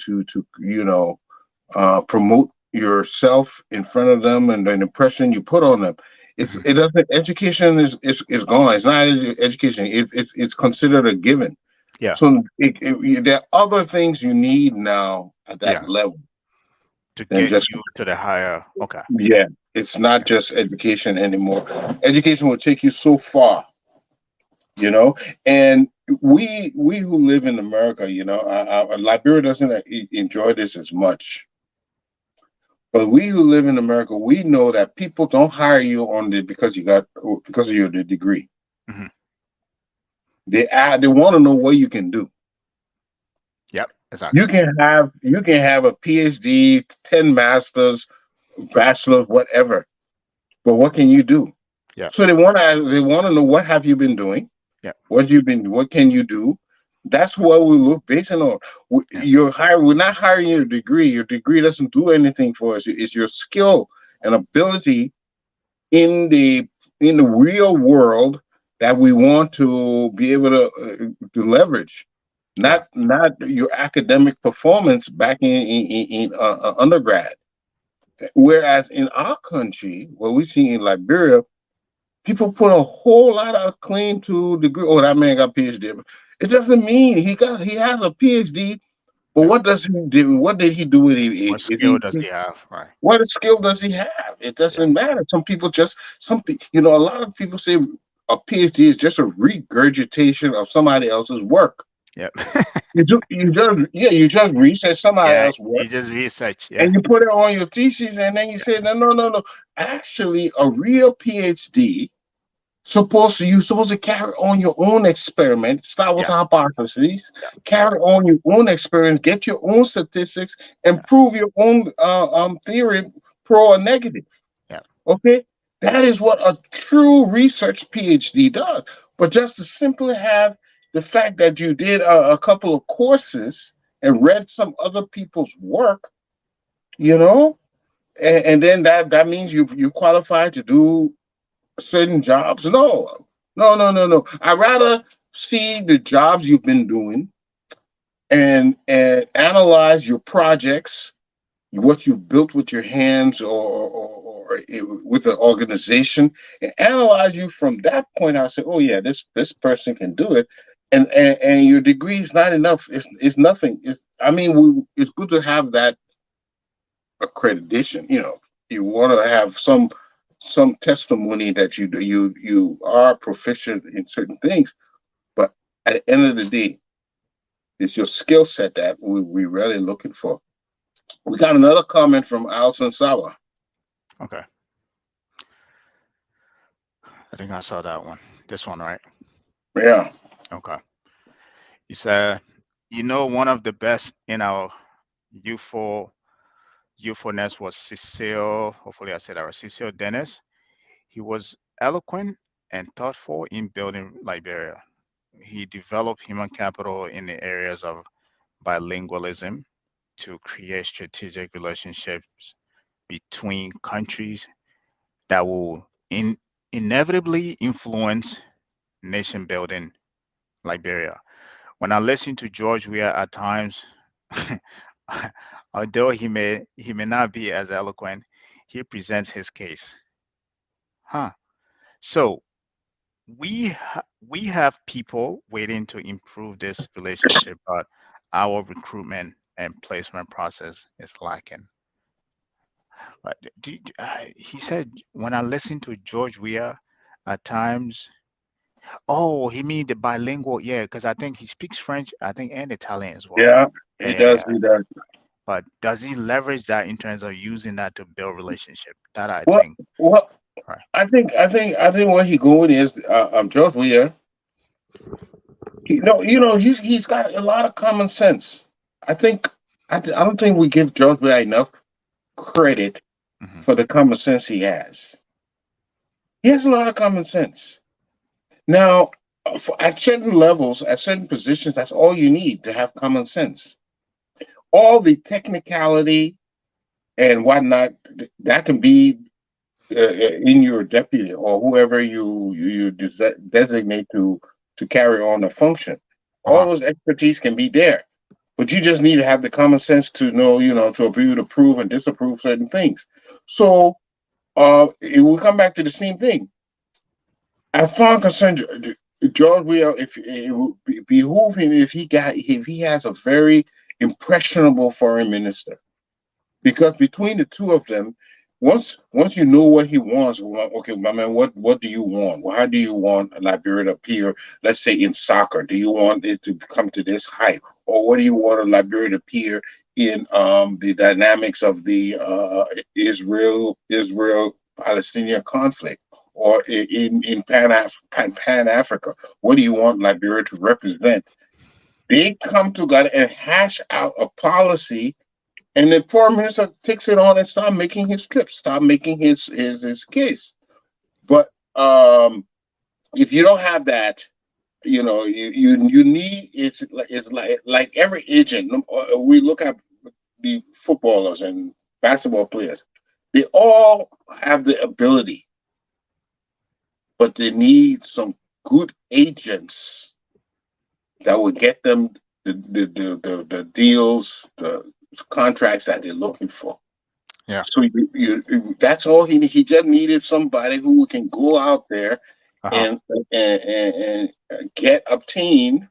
promote yourself in front of them and the impression you put on them. Hmm. It doesn't education is gone. It's not education. It's considered a given. Yeah. So there are other things you need now at that Yeah. level To than get just you to the higher. Okay. yeah, it's not just education anymore. Education will take you so far, you know. And we who live in America, Liberia doesn't enjoy this as much. But we who live in America, we know that people don't hire you on the because of your degree. Hmm. They want to know what you can do. Yep. Exactly. You can have a PhD, 10 masters, bachelor's, whatever. But what can you do? Yeah. So they want to know what have you been doing? Yeah. What can you do? That's what we look based on. Yeah. We're not hiring your degree. Your degree doesn't do anything for us. It's your skill and ability in the real world that we want to be able to leverage. Yeah. Not your academic performance back in undergrad. Whereas in our country, what we see in Liberia, People put a whole lot of claim to degree. Oh, that man got PhD. It doesn't mean he has a PhD. But Yeah. what does he do? What did he do with it? What Is skill does he have? Right. what skill does he have? It Yeah. doesn't matter. Some people just a lot of people say a PhD is just a regurgitation of somebody else's work. Yep. You just research somebody Yeah. else's work You just research. and Yeah. you put it on your thesis, and then you Yeah. say no. Actually, a real PhD you're supposed to carry on your own experiment, start with Yeah. hypotheses, Yeah. carry on your own experience, get your own statistics, and Yeah. prove your own theory, pro or negative. Yeah. Okay, that is what a true research PhD does. But just to simply have the fact that you did a couple of courses and read some other people's work, you know, and then that means you qualify to do certain jobs. No. I rather see the jobs you've been doing and analyze your projects, what you built with your hands or with an organization, and analyze you from that point. I say, oh yeah, this person can do it. And your degree is not enough. It's nothing. It's good to have that accreditation. You want to have some testimony that you are proficient in certain things. But at the end of the day, it's your skill set that we're really looking for. We got another comment from Alson Sawa. Okay. I think I saw that one. This one, right? Yeah. Okay. He said, one of the best in our youthful youthfulness was Cecil. Hopefully, I said that right. Cecil Dennis. He was eloquent and thoughtful in building Liberia. He developed human capital in the areas of bilingualism to create strategic relationships between countries that will inevitably influence nation building Liberia. When I listen to George Weah at times, although he may not be as eloquent, he presents his case. Huh. So we have people waiting to improve this relationship, but our recruitment and placement process is lacking. But he said when I listen to George Weah at times, oh, he mean the bilingual, yeah, because I think he speaks French, I think, and Italian as well. Yeah, Yeah, he yeah, does. yeah. He does. But does he leverage that in terms of using that to build relationship? That I Well, think, well, right. I think where he going is George Weah. He's got a lot of common sense. I think I don't think we give George Weah enough credit Hmm. for the common sense he has. He has a lot of common sense. Now, at certain levels, at certain positions, that's all you need to have common sense. All the technicality and whatnot that can be in your deputy or whoever you designate to carry on a function. All Uh-huh. those expertise can be there, but you just need to have the common sense to know, to be able to prove and disapprove certain things. So it will come back to the same thing. As far as concerned, George Weah, if it would behoove him if he has a very impressionable foreign minister, because between the two of them, once you know what he wants, well, okay, my man, what do you want? Well, how do you want Liberia to appear? Let's say in soccer, do you want it to come to this height, or what do you want Liberia to appear in the dynamics of the Israel Palestinian conflict? Or in Pan Africa, what do you want Liberia to represent? They come together and hash out a policy, and the foreign minister takes it on and start making his trips, start making his case. But if you don't have that, you need it's like every agent. We look at the footballers and basketball players; they all have the ability, but they need some good agents that will get them the deals, the contracts that they're looking for. Yeah. So that's all he just needed somebody who can go out there Uh-huh. and obtain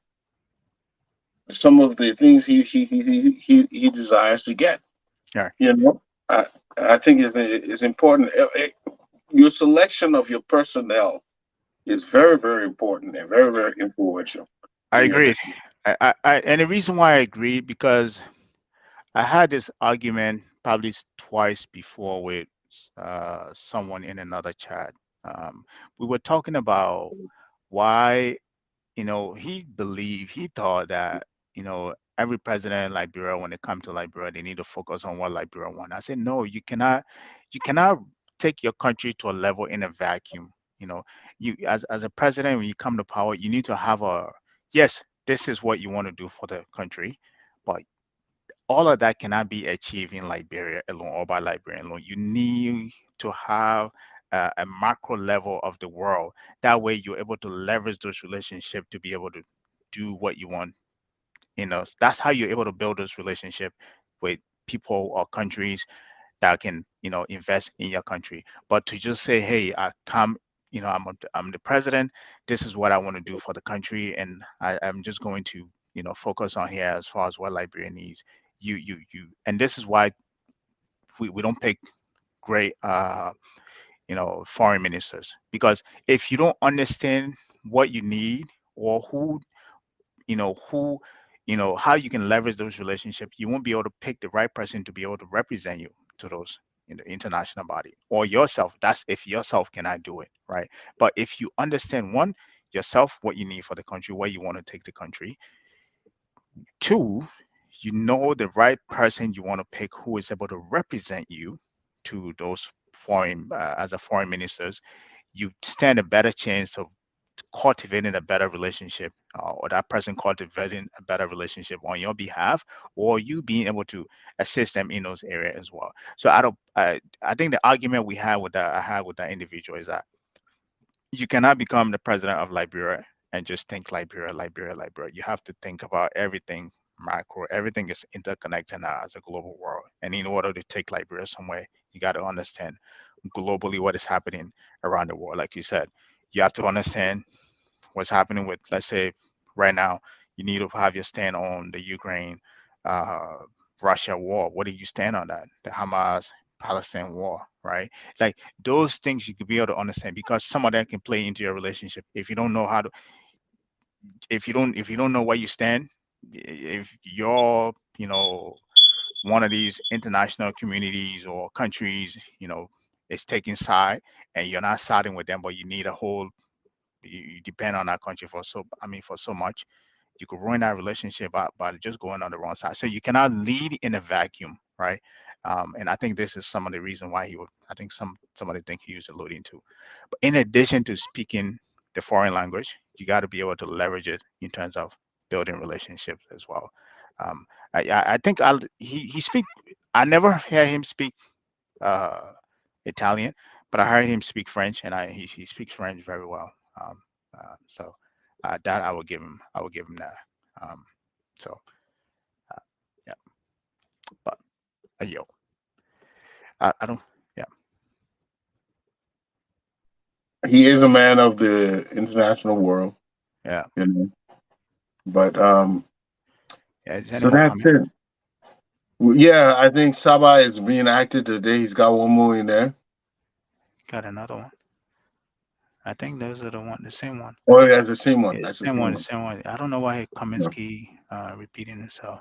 some of the things he desires to get. Yeah. You know, I think it's important. Your selection of your personnel is very, very important and very, very influential I in your agreed. decision. And the reason why I agreed because I had this argument probably twice before with someone in another chat. We were talking about why, he thought that, every president in Liberia, when they come to Liberia, they need to focus on what Liberia want. I said, no, you cannot take your country to a level in a vacuum. You know, you as a president, when you come to power, you need to have yes, this is what you want to do for the country, but all of that cannot be achieved in Liberia alone or by Liberia alone. You need to have a macro level of the world. That way, you're able to leverage those relationships to be able to do what you want. That's how you're able to build those relationships with people or countries that can, invest in your country. But to just say, hey, I come, I'm the president. This is what I want to do for the country, and I'm just going to, focus on here as far as what Liberia needs. And this is why we don't pick great, foreign ministers, because if you don't understand what you need or who how you can leverage those relationships, you won't be able to pick the right person to be able to represent you to those international body or yourself. That's if yourself cannot do it, right? But if you understand, one, yourself, what you need for the country, where you want to take the country. Two, you know the right person you want to pick who is able to represent you to those foreign as a foreign ministers. You stand a better chance of cultivating a better relationship, or that person cultivating a better relationship on your behalf, or you being able to assist them in those areas as well. So I think the argument I had with that individual is that you cannot become the president of Liberia and just think Liberia, Liberia, Liberia. You have to think about everything macro. Everything is interconnected now as a global world. And in order to take Liberia somewhere, you got to understand globally what is happening around the world. Like you said, you have to understand what's happening with, let's say, right now, you need to have your stand on the Ukraine, uh, Russia war. What do you stand on that? The Hamas Palestine war, right? Like those things you could be able to understand because some of that can play into your relationship. If you don't know how to, if you don't know where you stand, if you're, one of these international communities or countries, is taking side and you're not siding with them, but you need a whole you depend on that country for so much, you could ruin that relationship by just going on the wrong side. So you cannot lead in a vacuum, right? And I think this is some of the reason why I think somebody think he was alluding to. But in addition to speaking the foreign language, you got to be able to leverage it in terms of building relationships as well. Um, I think he speak. I never hear him speak uh, Italian, but I heard him speak French, and he speaks French very well. So that I would give him. I would give him that. Um, so uh, yeah, but yo, I don't. Yeah, He is a man of the international world, yeah, you know. But yeah. Is any so more that's coming? it. Yeah, I think Saba is being acted today. He's got one more in there. Got another one. I think those are the same one. Oh, yeah, that's the same one. Yeah, That's the same same one, one. same one. I don't know why Yeah, Kaminsky repeating himself.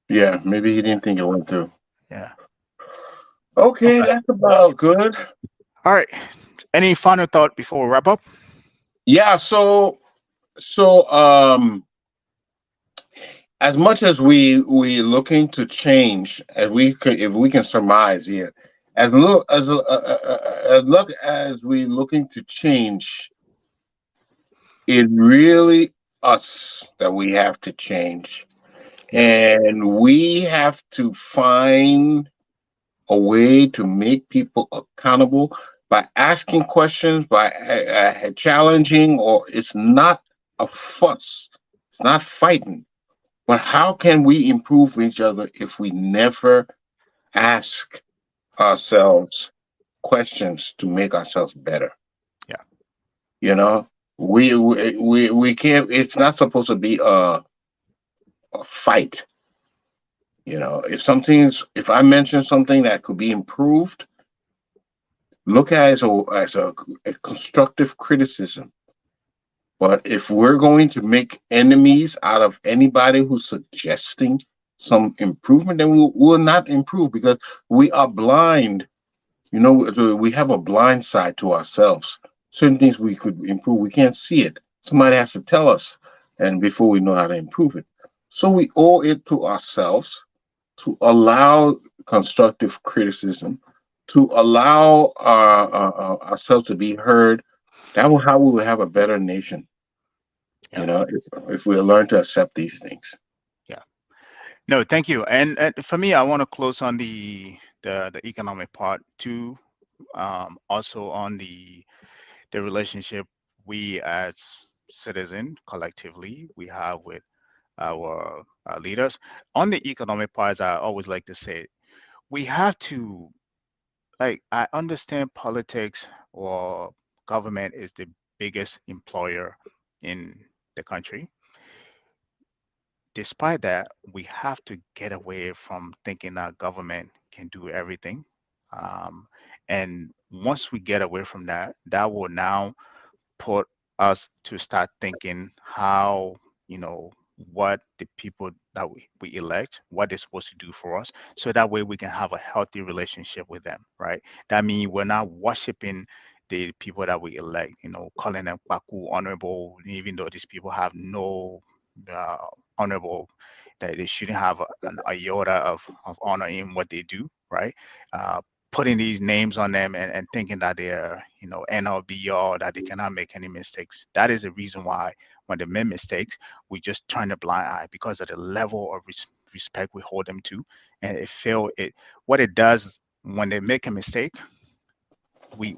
yeah, maybe he didn't think it went through. Yeah. Okay, Okay. that's about good. All right. Any final thought before we wrap up? Yeah, so as much as we looking to change, as we could, if we can surmise here, as look as we looking to change, it really us that we have to change, Yeah. and we have to find a way to make people accountable by asking questions, by challenging, or it's not a fuss, it's not fighting. But how can we improve each other if we never ask ourselves questions to make ourselves better. Yeah. You know, we can't. It's not supposed to be a fight. You know, if I mention something that could be improved, look at it as a constructive criticism. But if we're going to make enemies out of anybody who's suggesting some improvement, then we'll not improve because we are blind. You know, we have a blind side to ourselves. Certain things we could improve, we can't see it. Somebody has to tell us, and before we know how to improve it. So we owe it to ourselves to allow constructive criticism, to allow ourselves to be heard. That will how we will have a better nation. Yeah. You know, if we learn to accept these things. Yeah. No, thank you. And for me, I want to close on the economic part too. Also on the relationship we as citizen collectively we have with our leaders. On the economic parts, I always like to say we have to, like, I understand politics or government is the biggest employer in the country. Despite that, we have to get away from thinking that government can do everything. Um, and once we get away from that, that will now put us to start thinking how, you know, what the people that we elect, what they're supposed to do for us, so that way we can have a healthy relationship with them, right? That means we're not worshiping the people that we elect, you know, calling them Baku honorable, even though these people have no uh, honorable, that they shouldn't have an iota of honor in what they do, right? Putting these names on them and thinking that they're, you know, end all be all, that they cannot make any mistakes. That is the reason why when they make mistakes, we just turn a blind eye because of the level of respect we hold them to. And what it does when they make a mistake, we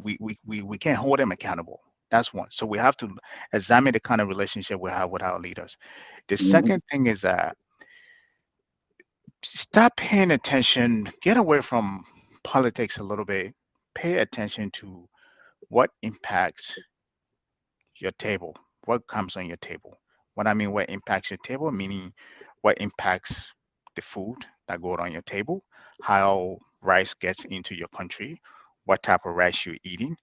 can't hold them accountable. That's one. So we have to examine the kind of relationship we have with our leaders. The Mhm. second thing is that stop paying attention, get away from politics a little bit, pay attention to what impacts your table, what comes on your table. What I mean, what impacts your table, meaning what impacts the food that goes on your table, how rice gets into your country, what type of rice you're eating,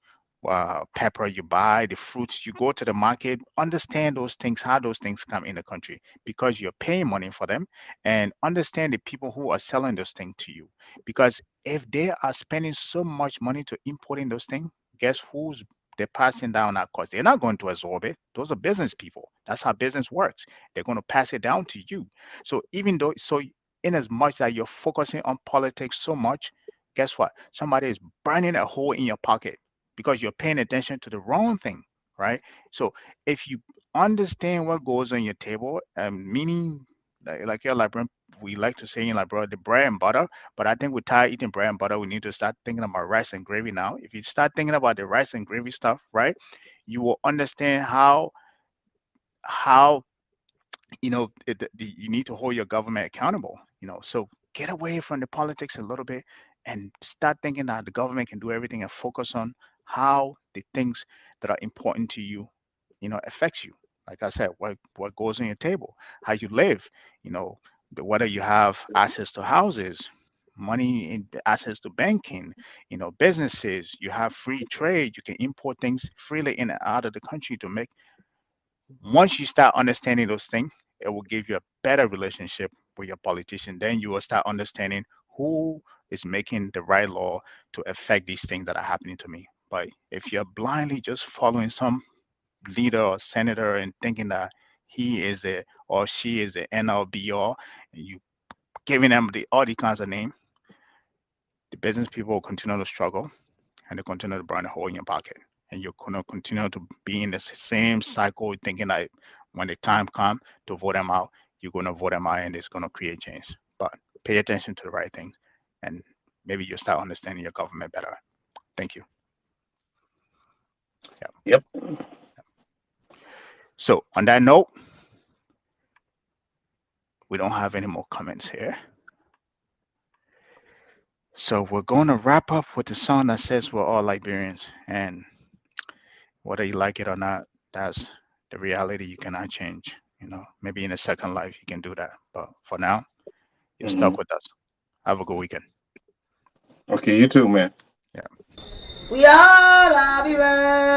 pepper you buy, the fruits you go to the market. Understand those things, how those things come in the country, because you're paying money for them, and understand the people who are selling those things to you. Because if they are spending so much money to importing those things, guess who's they're passing down that cost. They're not going to absorb it. Those are business people. That's how business works. They're going to pass it down to you. So even though, so in as much that you're focusing on politics so much, guess what? Somebody is burning a hole in your pocket because you're paying attention to the wrong thing, right? So if you understand what goes on your table, meaning like your librarian, we like to say in like the bread and butter, but I think we're tired eating bread and butter. We need to start thinking about rice and gravy now. If you start thinking about the rice and gravy stuff, right, you will understand how you need to hold your government accountable. So get away from the politics a little bit and start thinking that the government can do everything and focus on how the things that are important to you, affects you. Like I said, what goes on your table, how you live, you know, whether you have access to houses, money in access to banking, businesses, you have free trade, you can import things freely in and out of the country to make. Once you start understanding those things, it will give you a better relationship with your politician. Then you will start understanding who is making the right law to affect these things that are happening to me. But if you're blindly just following some leader or senator and thinking that he is the or she is the end all be all, and you giving them all the kinds of name, the business people will continue to struggle and they continue to burn a hole in your pocket. And you're going to continue to be in the same cycle, thinking that when the time comes to vote them out, you're going to vote them out and it's going to create change. But pay attention to the right things, and maybe you'll start understanding your government better. Thank you. Yeah. Yep. So on that note, we don't have any more comments here. So we're going to wrap up with the song that says we're all Liberians, and whether you like it or not, that's the reality you cannot change. Maybe in a second life you can do that, but for now, you're stuck with us. Have a good weekend. Okay, you too, man. Yeah. We are Liberians.